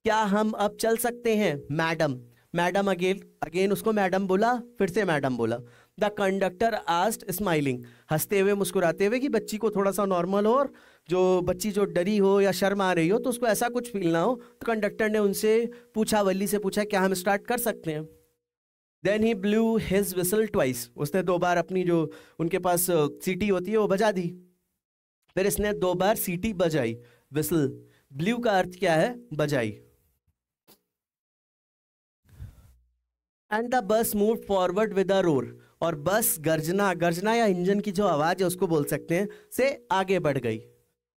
Speaker 1: क्या हम अब चल सकते हैं मैडम? मैडम अगेन उसको मैडम बोला, फिर से मैडम बोला। द कंडक्टर आस्क्ड स्माइलिंग, हंसते हुए मुस्कुराते हुए कि बच्ची को थोड़ा सा नॉर्मल हो, और जो बच्ची जो डरी हो या शर्म आ रही हो तो उसको ऐसा कुछ फील ना हो। तो कंडक्टर ने उनसे पूछा, वल्ली से पूछा, क्या हम स्टार्ट कर सकते हैं? Then he blew his whistle twice, उसने 2 बार अपनी जो उनके पास सीटी होती है वो बजा दी। फिर इसने 2 बार सीटी बजाई। विसल, ब्लू का अर्थ क्या है? बजाई। And the bus move forward with a roar, और बस गर्जना, गर्जना या इंजन की जो आवाज है उसको बोल सकते हैं, से आगे बढ़ गई।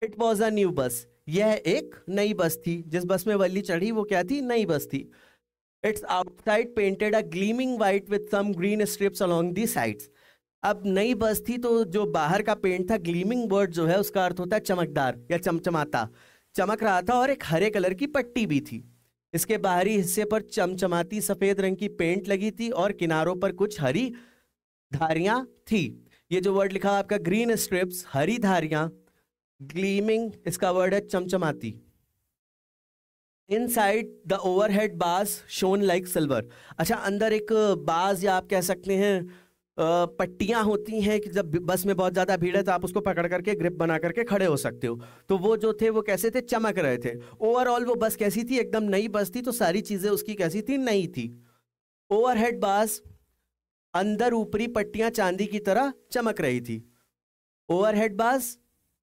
Speaker 1: It was a new bus, यह एक नई बस थी। जिस बस में वल्ली चढ़ी वो क्या थी? नई बस थी। Its outside painted a gleaming white with some green stripes along the sides, अब नई बस थी तो जो बाहर का पेंट था, ग्लीमिंग वर्ड जो है उसका अर्थ होता है चमकदार या चमचमाता, चमक रहा था, और एक हरे कलर की पट्टी भी थी। इसके बाहरी हिस्से पर चमचमाती सफेद रंग की पेंट लगी थी और किनारों पर कुछ हरी धारियां थी। ये जो वर्ड लिखा है आपका ग्रीन स्ट्रिप्स, हरी धारियां, ग्लीमिंग इसका वर्ड है चमचमाती। इनसाइड द ओवरहेड बाज शोन लाइक सिल्वर, अच्छा अंदर एक बाज या आप कह सकते हैं पट्टियां होती हैं कि जब बस में बहुत ज्यादा भीड़ है तो आप उसको पकड़ करके ग्रिप बना करके खड़े हो सकते हो, तो वो जो थे वो कैसे थे? चमक रहे थे। ओवरऑल वो बस कैसी थी? एकदम नई बस थी, तो सारी चीजें उसकी कैसी थी? नई थी। ओवरहेड बाज, अंदर ऊपरी पट्टियां चांदी की तरह चमक रही थी। ओवरहेड बाज,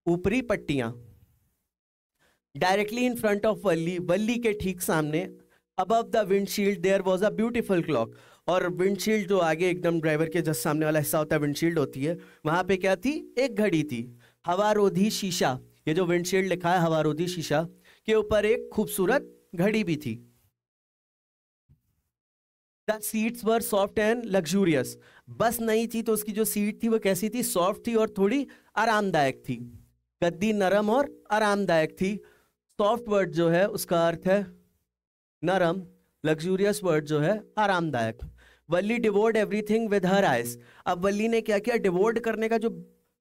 Speaker 1: ऊपरी पट्टियां। Directly in front of Valli, Valli के ठीक सामने, above the windshield there was a beautiful clock, और विंडशील्ड जो आगे एकदम ड्राइवर के जस्ट सामने वाला हिस्सा होता है विंडशील्ड होती है, वहां पे क्या थी? एक घड़ी थी। हवारोधी शीशा, ये जो विंडशील्ड लिखा है हवारोधी शीशा के ऊपर एक खूबसूरत घड़ी भी थी। The seats were soft and luxurious, बस नई थी तो उसकी जो सीट थी वो कैसी थी? सॉफ्ट थी और थोड़ी आरामदायक थी। गद्दी नरम और आरामदायक थी। सॉफ्ट वर्ड जो है उसका अर्थ है नरम, लग्जूरियस वर्ड जो है आरामदायक। वल्ली डिवोर्ड एवरीथिंग विद हर आइज, अब वल्ली ने क्या किया? डिवोर्ड करने का जो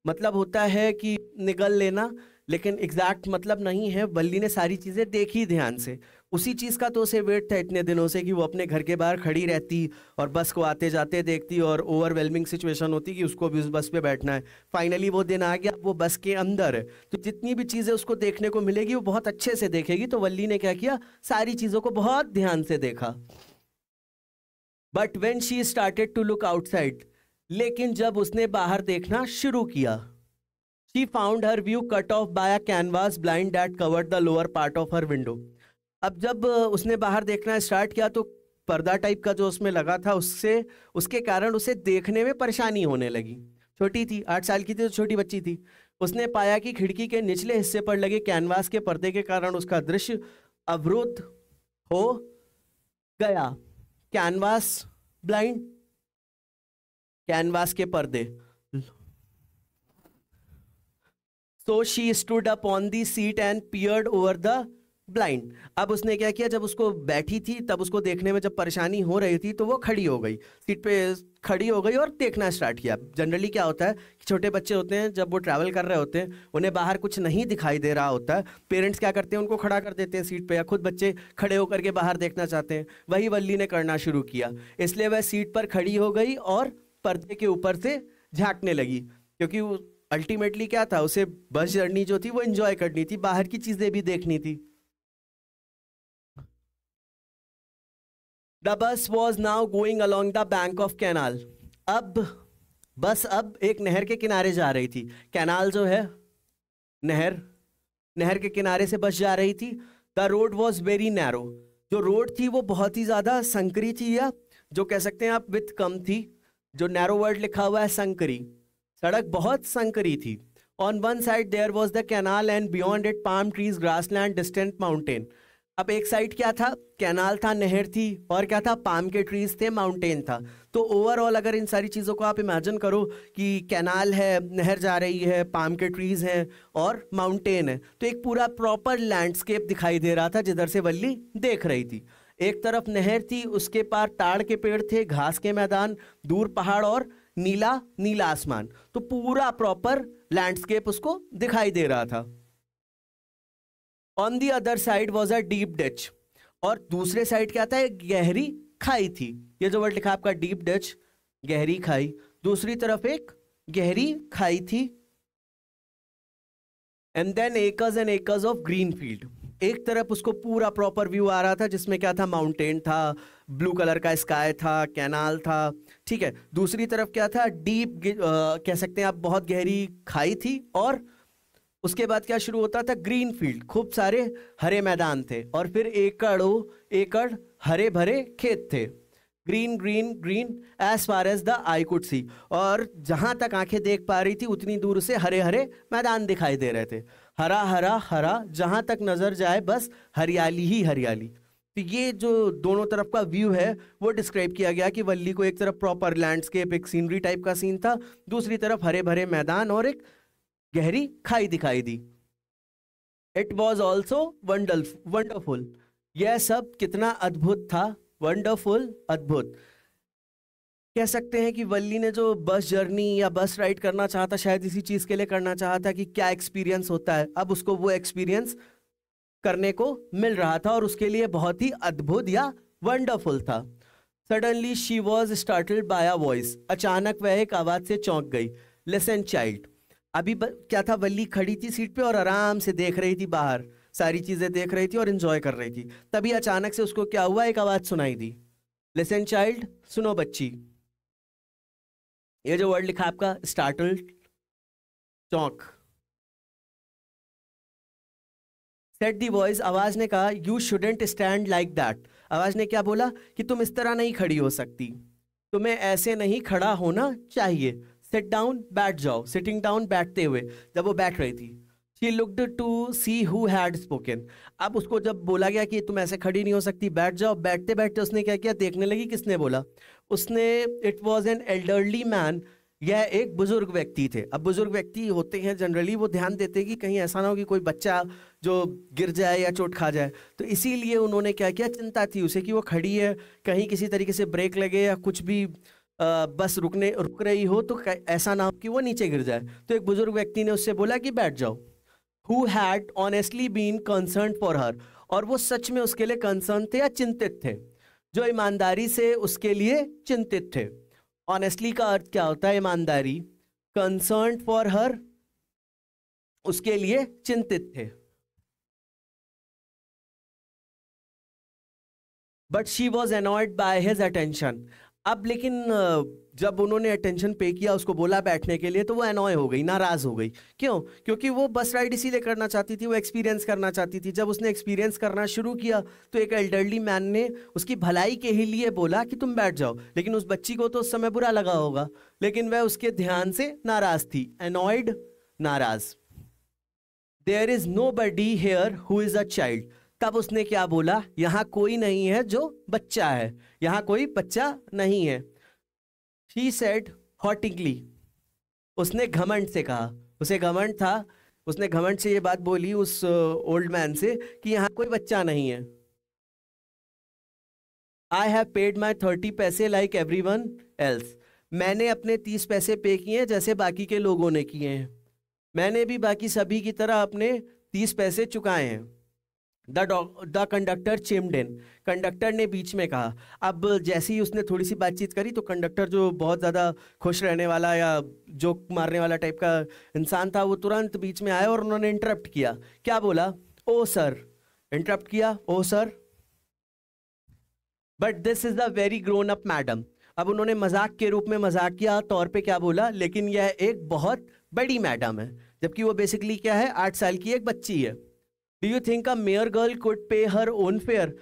Speaker 1: मतलब होता है कि निगल लेना, लेकिन एग्जैक्ट मतलब नहीं है। वल्ली ने सारी चीजें देखी ध्यान से, उसी चीज का तो उसे वेट था इतने दिनों से कि वो अपने घर के बाहर खड़ी रहती और बस को आते जाते देखती, और ओवरवेलमिंग सिचुएशन होती कि उसको भी उस बस पे बैठना है। फाइनली वो दिन आ गया, वो बस के अंदर है, तो जितनी भी चीजें उसको देखने को मिलेगी वो बहुत अच्छे से देखेगी। तो वल्ली ने क्या किया? सारी चीजों को बहुत ध्यान से देखा। But when she started to look outside, लेकिन जब उसने बाहर देखना शुरू किया, she found her view cut off by a canvas blind that covered the lower part of her window. अब जब उसने बाहर देखना स्टार्ट किया तो पर्दा टाइप का जो उसमें लगा था उसके कारण उसे देखने में परेशानी होने लगी। छोटी थी, 8 साल की थी तो छोटी बच्ची थी। उसने पाया कि खिड़की के निचले हिस्से पर लगे कैनवास के पर्दे के कारण उसका दृश्य अवरुद्ध हो गया। कैनवास ब्लाइंड, कैनवास के पर्दे। So she stood up on the seat and peered over the blind. अब उसने क्या किया, जब उसको बैठी थी तब उसको देखने में जब परेशानी हो रही थी तो वो खड़ी हो गई, सीट पे खड़ी हो गई और देखना स्टार्ट किया। जनरली क्या होता है कि छोटे बच्चे होते हैं, जब वो ट्रैवल कर रहे होते हैं, उन्हें बाहर कुछ नहीं दिखाई दे रहा होता है, पेरेंट्स क्या करते हैं, उनको खड़ा कर देते हैं सीट पे, या खुद बच्चे खड़े होकर के बाहर देखना चाहते हैं। वही वल्ली ने करना शुरू किया, इसलिए वह सीट पर खड़ी हो गई और पर्दे के ऊपर से झांकने लगी, क्योंकि अल्टीमेटली क्या था, उसे बस जर्नी जो थी वो एंजॉय करनी थी, बाहर की चीजें भी देखनी थी। द बस was now going along the bank of canal. अब बस अब एक नहर के किनारे जा रही थी। कैनाल जो है नहर, नहर के किनारे से बस जा रही थी। The road was very narrow. जो रोड थी वो बहुत ही ज्यादा संकरी थी, या जो कह सकते हैं आप विथ कम थी। जो नैरो वर्ड लिखा हुआ है संकरी, सड़क बहुत संकरी थी। On one side there was the canal and beyond it palm trees, grassland, distant mountain. अब एक साइड क्या था, कैनाल था, नहर थी, और क्या था, पाम के ट्रीज थे, माउंटेन था। तो ओवरऑल अगर इन सारी चीज़ों को आप इमेजिन करो कि कैनाल है, नहर जा रही है, पाम के ट्रीज हैं और माउंटेन है, तो एक पूरा प्रॉपर लैंडस्केप दिखाई दे रहा था जिधर से वल्ली देख रही थी। एक तरफ नहर थी, उसके पार ताड़ के पेड़ थे, घास के मैदान, दूर पहाड़ और नीला नीला आसमान। तो पूरा प्रॉपर लैंडस्केप उसको दिखाई दे रहा था। On the other side was a deep ditch. और दूसरे साइड क्या था, एक गहरी खाई थी। ये जो वर्ड लिखा आपका डीप डिच, गहरी खाई, दूसरी तरफ एक गहरी खाई थी। And then acres and acres of green field. एक तरफ उसको पूरा प्रॉपर व्यू आ रहा था जिसमें क्या था, माउंटेन था, ब्लू कलर का स्काई था, कैनाल था, ठीक है। दूसरी तरफ क्या था, डीप कह सकते हैं आप, बहुत गहरी खाई थी। और उसके बाद क्या शुरू होता था, ग्रीन फील्ड, खूब सारे हरे मैदान थे। और फिर एकड़ों एकड़ हरे भरे खेत थे। Green green green as far as the eye could see. और जहां तक आंखें देख पा रही थी उतनी दूर से हरे हरे मैदान दिखाई दे रहे थे। हरा हरा हरा, जहां तक नजर जाए बस हरियाली ही हरियाली। तो ये जो दोनों तरफ का व्यू है वो डिस्क्राइब किया गया कि वल्ली को एक तरफ प्रॉपर लैंडस्केप, एक सीनरी टाइप का सीन था, दूसरी तरफ हरे भरे मैदान और एक गहरी खाई दिखाई दी। It was also wonderful. यह सब कितना अद्भुत था, वंडरफुल, अद्भुत। कह सकते हैं कि वल्ली ने जो बस जर्नी या बस राइड करना चाहता, शायद इसी चीज के लिए करना चाहता कि क्या एक्सपीरियंस होता है। अब उसको वो एक्सपीरियंस करने को मिल रहा था और उसके लिए बहुत ही अद्भुत या वंडरफुल था। Suddenly she was startled by a voice. अचानक वह एक आवाज से चौंक गई। Listen child. अभी क्या था, वल्ली खड़ी थी सीट पे और आराम से देख रही थी बाहर, सारी चीजें देख रही थी और एंजॉय कर रही थी। तभी अचानक से उसको क्या हुआ, एक आवाज सुनाई दी। लिसन चाइल्ड, सुनो बच्ची। ये जो वर्ड लिखा आपका स्टार्टल्ड, चौंक। सेड दी वॉइस, आवाज ने कहा, you shouldn't stand like that. आवाज ने क्या बोला कि तुम इस तरह नहीं खड़ी हो सकती, तुम्हें ऐसे नहीं खड़ा होना चाहिए। सिट डाउन, बैठ जाओ। सिटिंग डाउन, बैठते हुए, जब वो बैठ रही थी। She looked to see who had spoken. अब उसको जब बोला गया कि तुम ऐसे खड़ी नहीं हो सकती, बैठ जाओ, बैठते बैठते उसने क्या किया, देखने लगी किसने बोला। उसने, it was an elderly man. यह एक बुजुर्ग व्यक्ति थे। अब बुजुर्ग व्यक्ति होते हैं जनरली वो ध्यान देते हैं कि कहीं ऐसा ना हो कि कोई बच्चा जो गिर जाए या चोट खा जाए, तो इसीलिए उन्होंने क्या किया, चिंता थी उसे कि वो खड़ी है, कहीं किसी तरीके से ब्रेक लगे या कुछ भी बस रुक रही हो तो ऐसा ना हो कि वो नीचे गिर जाए। तो एक बुजुर्ग व्यक्ति ने उससे बोला कि बैठ जाओ। Who had honestly been concern for her. और वो सच में उसके लिए कंसर्न थे या चिंतित थे, जो ईमानदारी से उसके लिए चिंतित थे। ऑनेस्टली का अर्थ क्या होता है, ईमानदारी। कंसर्न फॉर हर, उसके लिए चिंतित थे। But she was annoyed by his attention. अब लेकिन जब उन्होंने अटेंशन पे किया, उसको बोला बैठने के लिए, तो वो अनॉय हो गई, नाराज हो गई। क्यों? क्योंकि वो बस राइड इसीलिए करना चाहती थी, वो एक्सपीरियंस करना चाहती थी। जब उसने एक्सपीरियंस करना शुरू किया तो एक एल्डरली मैन ने उसकी भलाई के ही लिए बोला कि तुम बैठ जाओ। लेकिन उस बच्ची को तो उस समय बुरा लगा होगा, लेकिन वह उसके ध्यान से नाराज थी। अनॉयड, नाराज। There is nobody here who is a child. तब उसने क्या बोला, यहाँ कोई नहीं है जो बच्चा है, यहाँ कोई बच्चा नहीं है। She said haughtingly, उसने घमंड से कहा, उसे घमंड था, उसने घमंड से ये बात बोली उस ओल्ड मैन से कि यहाँ कोई बच्चा नहीं है। I have paid my 30 पैसे like everyone else, मैंने अपने 30 पैसे पे किए हैं जैसे बाकी के लोगों ने किए हैं, मैंने भी बाकी सभी की तरह अपने 30 पैसे चुकाए हैं। द कंडक्टर चिम्ड इन, कंडक्टर ने बीच में कहा। अब जैसे ही उसने थोड़ी सी बातचीत करी तो कंडक्टर जो बहुत ज़्यादा खुश रहने वाला या जोक मारने वाला टाइप का इंसान था, वो तुरंत बीच में आया और उन्होंने इंटरप्ट किया। क्या बोला? ओ सर, इंटरप्ट किया, oh sir, but this is the very grown up madam. अब उन्होंने मजाक के रूप में मजाकिया तौर पे क्या बोला, लेकिन यह एक बहुत बड़ी मैडम है, जबकि वो बेसिकली क्या है, 8 साल की एक बच्ची है। Do you think a mayor girl could पे हर ओन फेयर,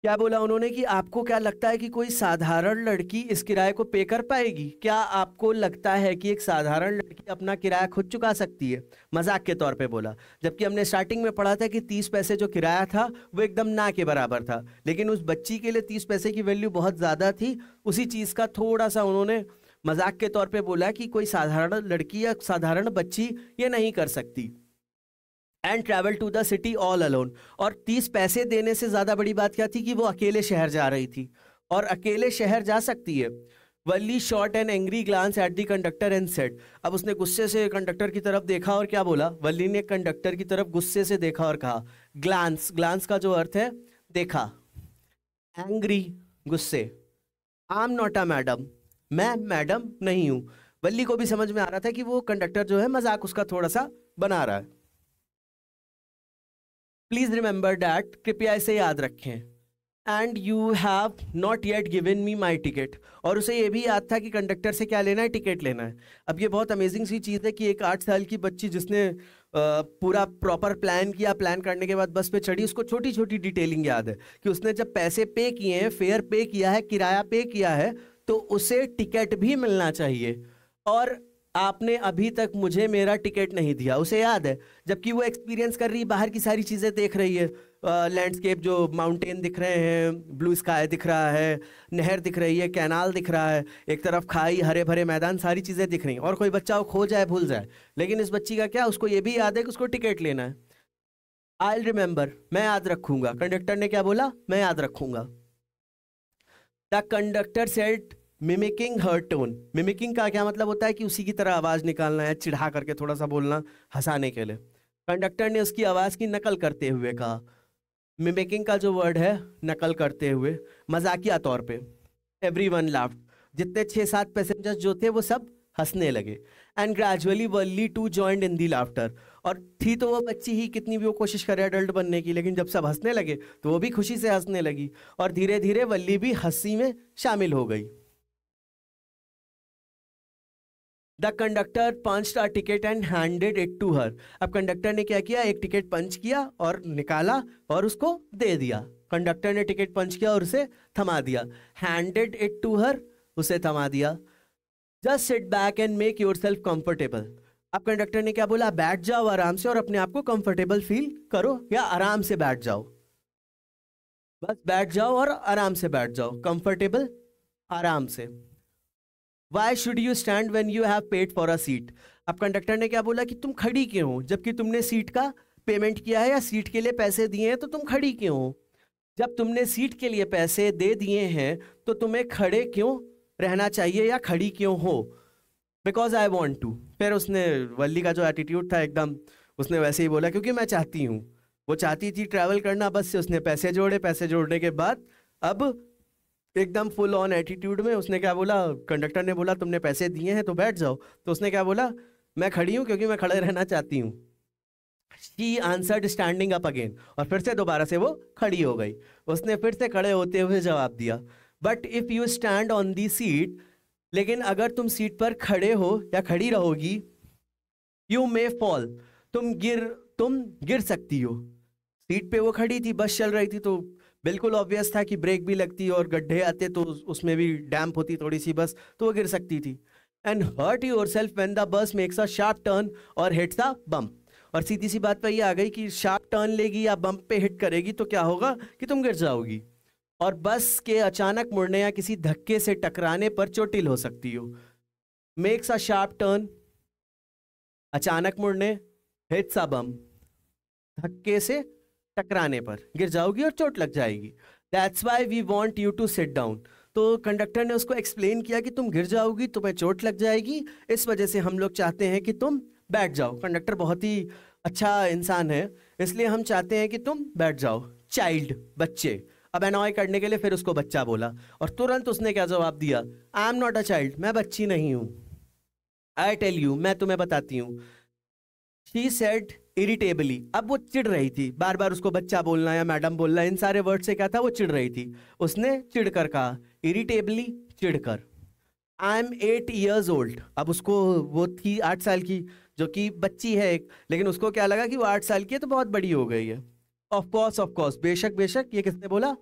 Speaker 1: क्या बोला उन्होंने कि आपको क्या लगता है कि कोई साधारण लड़की इस किराए को पे कर पाएगी? क्या आपको लगता है कि एक साधारण लड़की अपना किराया खुद चुका सकती है? मजाक के तौर पे बोला, जबकि हमने स्टार्टिंग में पढ़ा था कि 30 पैसे जो किराया था वो एकदम ना के बराबर था, लेकिन उस बच्ची के लिए 30 पैसे की वैल्यू बहुत ज़्यादा थी। उसी चीज़ का थोड़ा सा उन्होंने मजाक के तौर पर बोला कि कोई साधारण लड़की या साधारण बच्ची ये नहीं कर सकती। And travel to the city all alone, और 30 पैसे देने से ज्यादा बड़ी बात क्या थी कि वो अकेले शहर जा रही थी, और अकेले शहर जा सकती है। Valli shot an angry glance at the conductor and said, अब उसने गुस्से से कंडक्टर की तरफ देखा और क्या बोला, वल्ली ने कंडक्टर की तरफ गुस्से से देखा और कहा, ग्लांस, ग्लांस का जो अर्थ है देखा, एंग्री गुस्से, I am not a madam, मैं मैडम नहीं हूं। वल्ली को भी समझ में आ रहा था कि वो कंडक्टर जो है मजाक उसका थोड़ा सा बना रहा है। प्लीज रिमेंबर डैट, कृपया इसे याद रखें। And you have not yet given me my ticket, और उसे ये भी याद था कि कंडक्टर से क्या लेना है, टिकट लेना है। अब ये बहुत अमेजिंग सी चीज़ है कि एक 8 साल की बच्ची जिसने पूरा प्रॉपर प्लान किया, प्लान करने के बाद बस पे चढ़ी, उसको छोटी छोटी डिटेलिंग याद है कि उसने जब पैसे पे किए हैं, फेयर पे किया है, किराया पे किया है, तो उसे टिकट भी मिलना चाहिए, और आपने अभी तक मुझे मेरा टिकट नहीं दिया, उसे याद है। जबकि वो एक्सपीरियंस कर रही है, बाहर की सारी चीज़ें देख रही है, लैंडस्केप, जो माउंटेन दिख रहे हैं, ब्लू स्काई दिख रहा है, नहर दिख रही है, कैनाल दिख रहा है, एक तरफ खाई, हरे भरे मैदान, सारी चीज़ें दिख रही हैं। और कोई बच्चा वो खो जाए, भूल जाए, लेकिन इस बच्ची का क्या, उसको ये भी याद है कि उसको टिकट लेना है। आई रिमेंबर, मैं याद रखूंगा। कंडक्टर ने क्या बोला, मैं याद रखूंगा। The conductor said mimicking her tone, mimicking का क्या मतलब होता है कि उसी की तरह आवाज निकालना है, चिढ़ा करके थोड़ा सा बोलना, हंसाने के लिए। कंडक्टर ने उसकी आवाज की नकल करते हुए कहा, मिमिकिंग का जो वर्ड है, नकल करते हुए, मजाकिया तौर पे। एवरीवन लाफ्ड, जितने 6-7 पैसेंजर्स जो थे वो सब हंसने लगे। And gradually Valli too joined in the laughter, और थी तो वो बच्ची ही, कितनी भी वो कोशिश करे अडल्ट बनने की, लेकिन जब सब हंसने लगे तो वो भी खुशी से हंसने लगी, और धीरे धीरे वल्ली भी हंसी में शामिल हो गई। The conductor punched a ticket and handed it to her, अब कंडक्टर ने क्या किया, एक टिकट पंच किया और निकाला और उसको दे दिया। कंडक्टर ने टिकट पंच किया और उसे थमा दिया। हैंडेड इट टू हर, उसे थमा दिया। Just sit back and make yourself comfortable, अब कंडक्टर ने क्या बोला, बैठ जाओ आराम से और अपने आप को कंफर्टेबल फील करो, या आराम से बैठ जाओ, बस बैठ जाओ और आराम से बैठ जाओ, कंफर्टेबल, आराम से। Why should you stand when you have paid for a seat, अब कंडक्टर ने क्या बोला कि तुम खड़ी क्यों हो, जबकि तुमने सीट का पेमेंट किया है या सीट के लिए पैसे दिए हैं, तो तुम खड़ी क्यों हो? जब तुमने सीट के लिए पैसे दे दिए हैं तो तुम्हें खड़े क्यों रहना चाहिए या खड़ी क्यों हो? Because I want to. फिर उसने, वल्ली का जो एटीट्यूड था एकदम, उसने वैसे ही बोला क्योंकि मैं चाहती हूँ। वो चाहती थी ट्रैवल करना बस से, उसने पैसे जोड़े, पैसे जोड़ने के बाद अब एकदम फुल ऑन एटीट्यूड में उसने क्या बोला, कंडक्टर ने बोला तुमने पैसे दिए हैं तो बैठ जाओ, तो उसने क्या बोला, मैं खड़ी हूँ क्योंकि मैं खड़े रहना चाहती हूँ। She answered standing up again, और फिर से दोबारा से वो खड़ी हो गई। उसने फिर से खड़े होते हुए जवाब दिया, but if you stand on the seat, लेकिन अगर तुम सीट पर खड़े हो या खड़ी रहोगी, यू मे फॉल, तुम गिर सकती हो। सीट पे वो खड़ी थी, बस चल रही थी, तो बिल्कुल ऑब्वियस था कि ब्रेक भी लगती और गड्ढे आते तो उसमें भी डैम्प होती थोड़ी सी बस, तो वो गिर सकती थी। And hurt yourself when the bus makes a sharp turn or hits a bump, और सीधी सी बात पे ये आ गई कि शार्प टर्न लेगी या बम्प पे हिट करेगी तो क्या होगा कि तुम गिर जाओगी। और बस के अचानक मुड़ने या किसी धक्के से टकराने पर चोटिल हो सकती हो। मेक्स अ शार्प टर्न, अचानक मुड़ने, हिट्स अ बम्प, धक्के से टकराने पर गिर जाओगी और चोट लग जाएगी। That's why we want you to sit down. तो कंडक्टर ने उसको एक्सप्लेन किया कि तुम गिर जाओगी, तुम्हें चोट लग जाएगी, इस वजह से हम लोग चाहते हैं कि तुम बैठ जाओ। कंडक्टर बहुत ही अच्छा इंसान है, इसलिए हम चाहते हैं कि तुम बैठ जाओ। चाइल्ड, बच्चे। अब एनॉय करने के लिए फिर उसको बच्चा बोला और तुरंत उसने क्या जवाब दिया, I am not a child, मैं बच्ची नहीं हूं। आई टेल यू, मैं तुम्हें बताती हूँ। She said irritably. अब वो चिढ़ रही थी, बार बार उसको बच्चा बोलना या मैडम बोलना, इन सारे वर्ड से क्या था, वो चिढ़ रही थी। उसने चिढ़कर कहा, इरिटेबली, चिढ़कर। I am 8 years old। अब उसको, वो थी 8 साल की, जो कि बच्ची है एक, लेकिन उसको क्या लगा कि वो 8 साल की है तो बहुत बड़ी हो गई है। ऑफ कोर्स, बेशक बेशक। ये किसने बोला,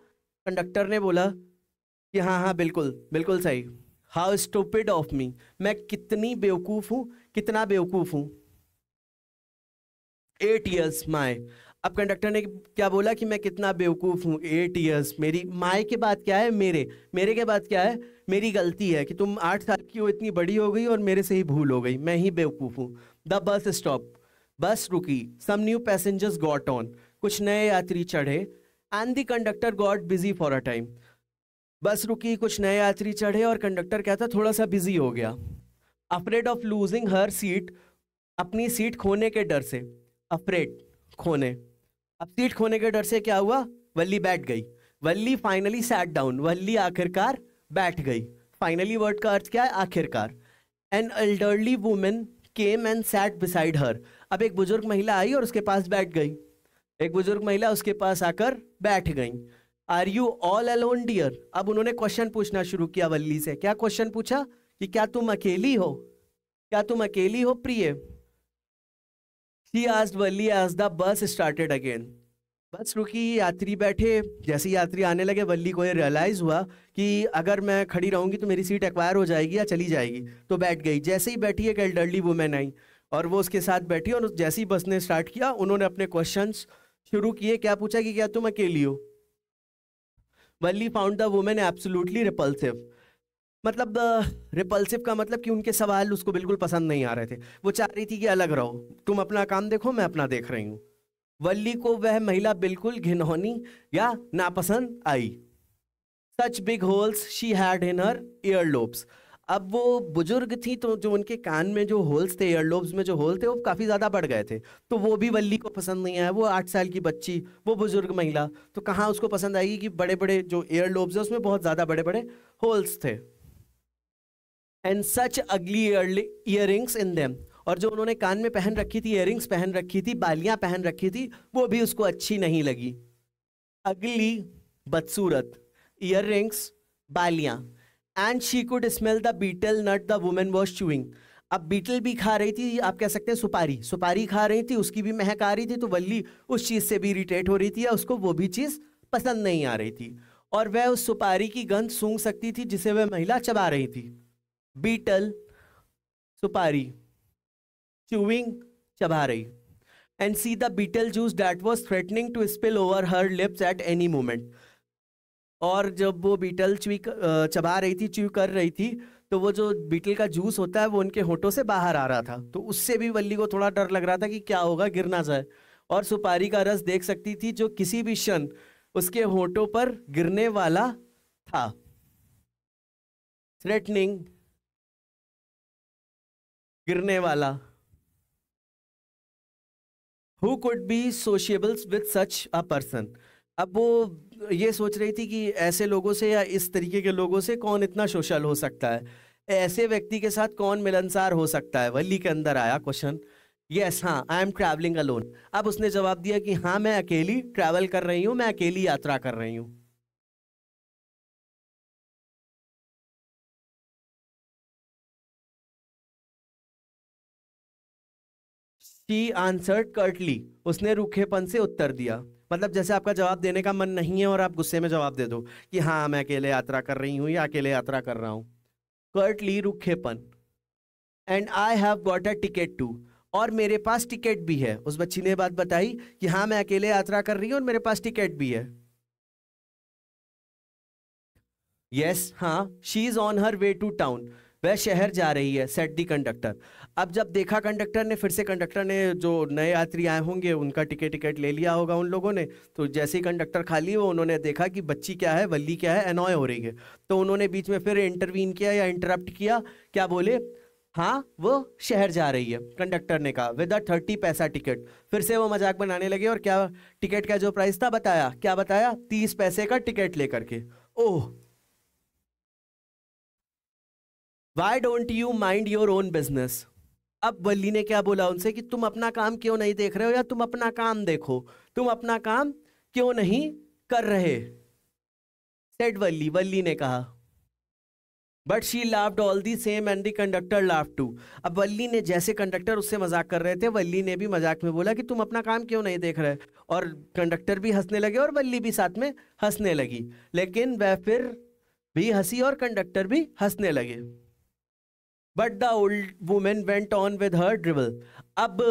Speaker 1: कंडक्टर ने बोला कि हाँ हाँ बिल्कुल बिल्कुल सही। हाउ स्टूपिड ऑफ मी, मैं कितनी बेवकूफ हूँ, कितना बेवकूफ हूँ। 8 years माय। अब कंडक्टर ने क्या बोला कि मैं कितना बेवकूफ हूँ, 8 years। मेरी माय के बाद क्या है, मेरे के बाद क्या है, मेरी गलती है कि तुम 8 साल की हो, इतनी बड़ी हो गई और मेरे से ही भूल हो गई, मैं ही बेवकूफ हूँ। द बस स्टॉप, बस रुकी। Some new passengers got on, कुछ नए यात्री चढ़े। And the conductor got busy for a time. Bus रुकी, कुछ नए यात्री चढ़े और कंडक्टर क्या था, थोड़ा सा बिजी हो गया। Afraid of losing her seat, अपनी सीट खोने के डर से। अफ्रेड, खोने। अब सीट खोने के डर से क्या हुआ, वल्ली बैठ गई। वल्ली फाइनली सैट डाउन, वल्ली आखिरकार बैठ गई। फाइनली वर्ड का अर्थ क्या है, आखिरकार। An elderly women came and set beside her. अब एक बुजुर्ग महिला आई और उसके पास बैठ गई। एक बुजुर्ग महिला उसके पास आकर बैठ गई। Are you all alone dear. अब उन्होंने क्वेश्चन पूछना शुरू किया वल्ली से। क्या क्वेश्चन पूछा कि क्या तुम अकेली हो, क्या तुम अकेली हो प्रिय। She asked Valli as the bus started again। बस रुकी, यात्री बैठे। जैसे यात्री आने लगे वल्ली को ये रियलाइज हुआ कि अगर मैं खड़ी रहूंगी तो मेरी सीट एक्वायर हो जाएगी या चली जाएगी, तो बैठ गई। जैसे ही बैठी एक एल्डरली वुमेन आई और वो उसके साथ बैठी और जैसे ही बस ने स्टार्ट किया उन्होंने अपने क्वेश्चंस शुरू किए। क्या पूछा कि क्या तुम अकेली हो। Valli found the woman absolutely repulsive. मतलब रिपल्सिव का मतलब कि उनके सवाल उसको बिल्कुल पसंद नहीं आ रहे थे। वो चाह रही थी कि अलग रहो, तुम अपना काम देखो, मैं अपना देख रही हूँ। वल्ली को वह महिला बिल्कुल घिनौनी या नापसंद आई। Such big holes she had in her earlobes. अब वो बुजुर्ग थी तो जो उनके कान में जो होल्स थे, ईयरलोब्स में जो होल थे, वो काफी ज्यादा बढ़ गए थे। तो वो भी वल्ली को पसंद नहीं आया। वो 8 साल की बच्ची, वो बुजुर्ग महिला, तो कहाँ उसको पसंद आएगी कि बड़े बड़े जो ईयरलोब्स है उसमें बहुत ज्यादा बड़े बड़े होल्स थे। एंड सच अगली ईयरिंग्स इन देम। और जो उन्होंने कान में पहन रखी थी, ईयरिंग्स पहन रखी थी, बालियां पहन रखी थी, वो भी उसको अच्छी नहीं लगी। अगली, बदसूरत, ईयरिंग्स, बालियां। And she could smell the betel nut the woman was chewing. अब बीटल भी खा रही थी, आप कह सकते हैं सुपारी, सुपारी खा रही थी, उसकी भी महक आ रही थी। तो वल्ली उस चीज से भी इरिटेट हो रही थी या उसको वो भी चीज पसंद नहीं आ रही थी। और वह उस सुपारी की गंध सूंघ सकती थी जिसे वह महिला चबा रही थी। बीटल, सुपारी, चूइंग, चबा रही। And see the betel juice that was threatening to spill over her lips at any moment. और जब वो बीटल चबा रही थी, च्यू कर रही थी, तो वो जो बीटल का जूस होता है वो उनके होठों से बाहर आ रहा था। तो उससे भी वल्ली को थोड़ा डर लग रहा था कि क्या होगा, गिर ना जाए। और सुपारी का रस देख सकती थी जो किसी भी क्षण उसके होठों पर गिरने वाला था। थ्रेटनिंग, गिरने वाला। Who could be sociables with such a person. अब वो ये सोच रही थी कि ऐसे लोगों से या इस तरीके के लोगों से कौन इतना सोशल हो सकता है, ऐसे व्यक्ति के साथ कौन मिलनसार हो सकता है। वल्ली के अंदर आया क्वेश्चन। यस, हाँ, आई एम ट्रैवलिंग अलोन। अब उसने जवाब दिया कि हाँ, मैं अकेली ट्रैवल कर रही हूँ, मैं अकेली यात्रा कर रही हूँ। She answered Curtly. उसने रूखेपन से उत्तर दिया। मतलब जैसे आपका जवाब देने का मन नहीं है और आप गुस्से में जवाब दे दो कि हाँ, मैं अकेले यात्रा कर रही हूँ या अकेले यात्रा कर रहा हूँ। कर्टली, रूखेपन। And I have got a ticket too. और मेरे पास टिकट भी है। उस बच्ची ने बात बताई कि हाँ मैं अकेले यात्रा कर रही हूँ और मेरे पास टिकट भी है। यस, हाँ, she is on her way to town, वह शहर जा रही है, सेट दी कंडक्टर। अब जब देखा कंडक्टर ने, फिर से कंडक्टर ने जो नए यात्री आए होंगे उनका टिकट ले लिया होगा उन लोगों ने, तो जैसे ही कंडक्टर खाली हो उन्होंने देखा कि बच्ची क्या है, वल्ली क्या है, एनॉय हो रही है, तो उन्होंने बीच में फिर इंटरवीन किया या इंटरप्ट किया। क्या बोले? हाँ वो शहर जा रही है। कंडक्टर ने कहा विद अ 30 पैसा टिकट। फिर से वो मजाक बनाने लगे और क्या टिकट का जो प्राइस था बताया, क्या बताया? 30 पैसे का टिकट लेकर के। Oh, why don't you mind your own business. अब वल्ली ने क्या बोला उनसे कि तुम अपना काम क्यों नहीं देख रहे हो, या तुम अपना काम देखो, तुम अपना काम क्यों नहीं कर रहे, सेड वल्ली, वल्ली ने कहा। But she laughed all the same and the conductor laughed too. अब वल्ली ने, जैसे कंडक्टर उससे मजाक कर रहे थे, वल्ली ने भी मजाक में बोला कि तुम अपना काम क्यों नहीं देख रहे, और कंडक्टर भी हंसने लगे और वल्ली भी साथ में हंसने लगी। लेकिन वह फिर भी हंसी और कंडक्टर भी हंसने लगे। But the old woman went on with her dribble. अब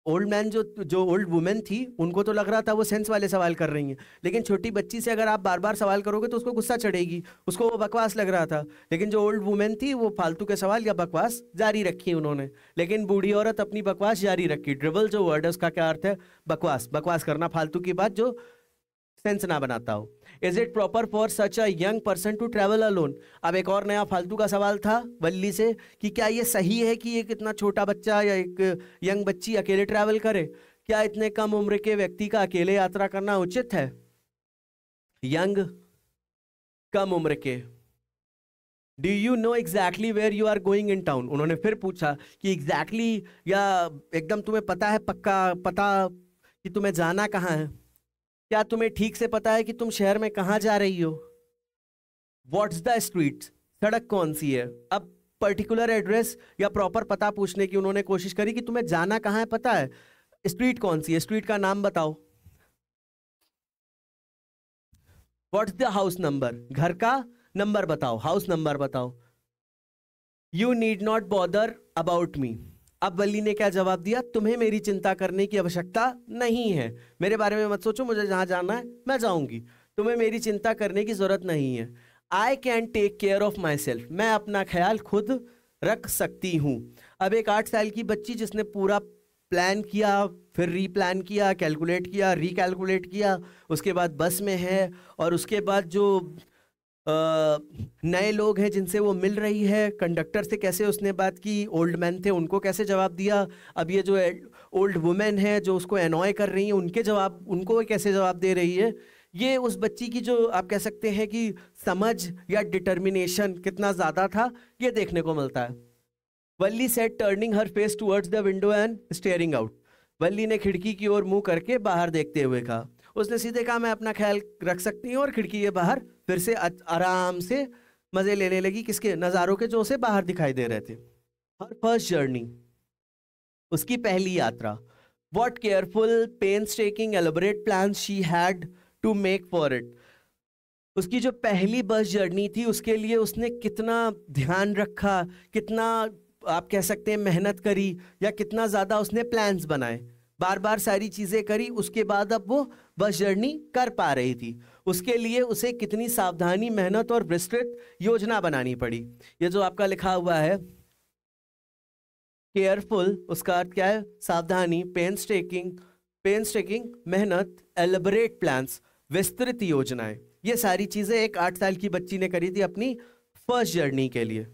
Speaker 1: ओल्ड मैन, जो ओल्ड वुमेन थी, उनको तो लग रहा था वो सेंस वाले सवाल कर रही हैं, लेकिन छोटी बच्ची से अगर आप बार बार सवाल करोगे तो उसको गुस्सा चढ़ेगी, उसको वो बकवास लग रहा था। लेकिन जो ओल्ड वुमेन थी वो फालतू के सवाल या बकवास जारी रखी उन्होंने, लेकिन बूढ़ी औरत अपनी बकवास जारी रखी। ड्रिबल जो वर्ड है उसका क्या अर्थ है? बकवास, बकवास करना, फालतू की बात जो सेंस ना बनाता हो। Is it proper for such a young person to travel alone. अब एक और नया फालतू का सवाल था वल्ली से कि क्या ये सही है कि एक इतना छोटा बच्चा या एक यंग बच्ची अकेले ट्रैवल करे? क्या इतने कम उम्र के व्यक्ति का अकेले यात्रा करना उचित है? यंग, कम उम्र के। Do you know exactly where you are going in town. उन्होंने फिर पूछा कि एग्जैक्टली या एकदम तुम्हें पता है, पक्का पता कि तुम्हें जाना कहाँ है? क्या तुम्हें ठीक से पता है कि तुम शहर में कहाँ जा रही हो? व्हाट्स द स्ट्रीट, सड़क कौन सी है? अब पर्टिकुलर एड्रेस या प्रॉपर पता पूछने की उन्होंने कोशिश करी कि तुम्हें जाना कहाँ है, पता है, स्ट्रीट कौन सी है, स्ट्रीट का नाम बताओ। व्हाट्स द हाउस नंबर, घर का नंबर बताओ, हाउस नंबर बताओ। You need not bother about me. अब वल्ली ने क्या जवाब दिया? तुम्हें मेरी चिंता करने की आवश्यकता नहीं है, मेरे बारे में मत सोचो, मुझे जहां जाना है मैं जाऊंगी, तुम्हें मेरी चिंता करने की जरूरत नहीं है। I can take care of myself, मैं अपना ख्याल खुद रख सकती हूँ। अब एक 8 साल की बच्ची जिसने पूरा प्लान किया, फिर रीप्लान किया, कैलकुलेट किया, रिकैलकुलेट किया, उसके बाद बस में है, और उसके बाद जो नए लोग हैं जिनसे वो मिल रही है, कंडक्टर से कैसे उसने बात की, ओल्ड मैन थे उनको कैसे जवाब दिया, अब ये जो ओल्ड वुमेन है जो उसको एनॉय कर रही है उनके जवाब, उनको कैसे जवाब दे रही है। ये उस बच्ची की जो आप कह सकते हैं कि समझ या डिटर्मिनेशन कितना ज़्यादा था, ये देखने को मिलता है। Valli said turning her face towards the window and staring out. Valli ने खिड़की की ओर मुंह करके बाहर देखते हुए कहा। उसने सीधे कहा मैं अपना ख्याल रख सकती हूँ, और खिड़की के बाहर फिर से आराम से मजे लेने लगी, किसके? नज़ारों के, जो उसे बाहर दिखाई दे रहे थे। हर फर्स्ट जर्नी, उसकी पहली यात्रा। What careful, painstaking, elaborate plans she had to make for it. उसकी जो पहली बस जर्नी थी उसके लिए उसने कितना ध्यान रखा, कितना आप कह सकते हैं मेहनत करी, या कितना ज़्यादा उसने प्लान्स बनाए, बार बार सारी चीज़ें करी, उसके बाद अब वो बस जर्नी कर पा रही थी। उसके लिए उसे कितनी सावधानी, मेहनत और विस्तृत योजना बनानी पड़ी। ये जो आपका लिखा हुआ है केयरफुल, उसका अर्थ क्या है? सावधानी, पेनस्टेकिंग मेहनत, एलिबरेट प्लान्स विस्तृत योजनाएं, ये सारी चीजें एक 8 साल की बच्ची ने करी थी अपनी फर्स्ट जर्नी के लिए।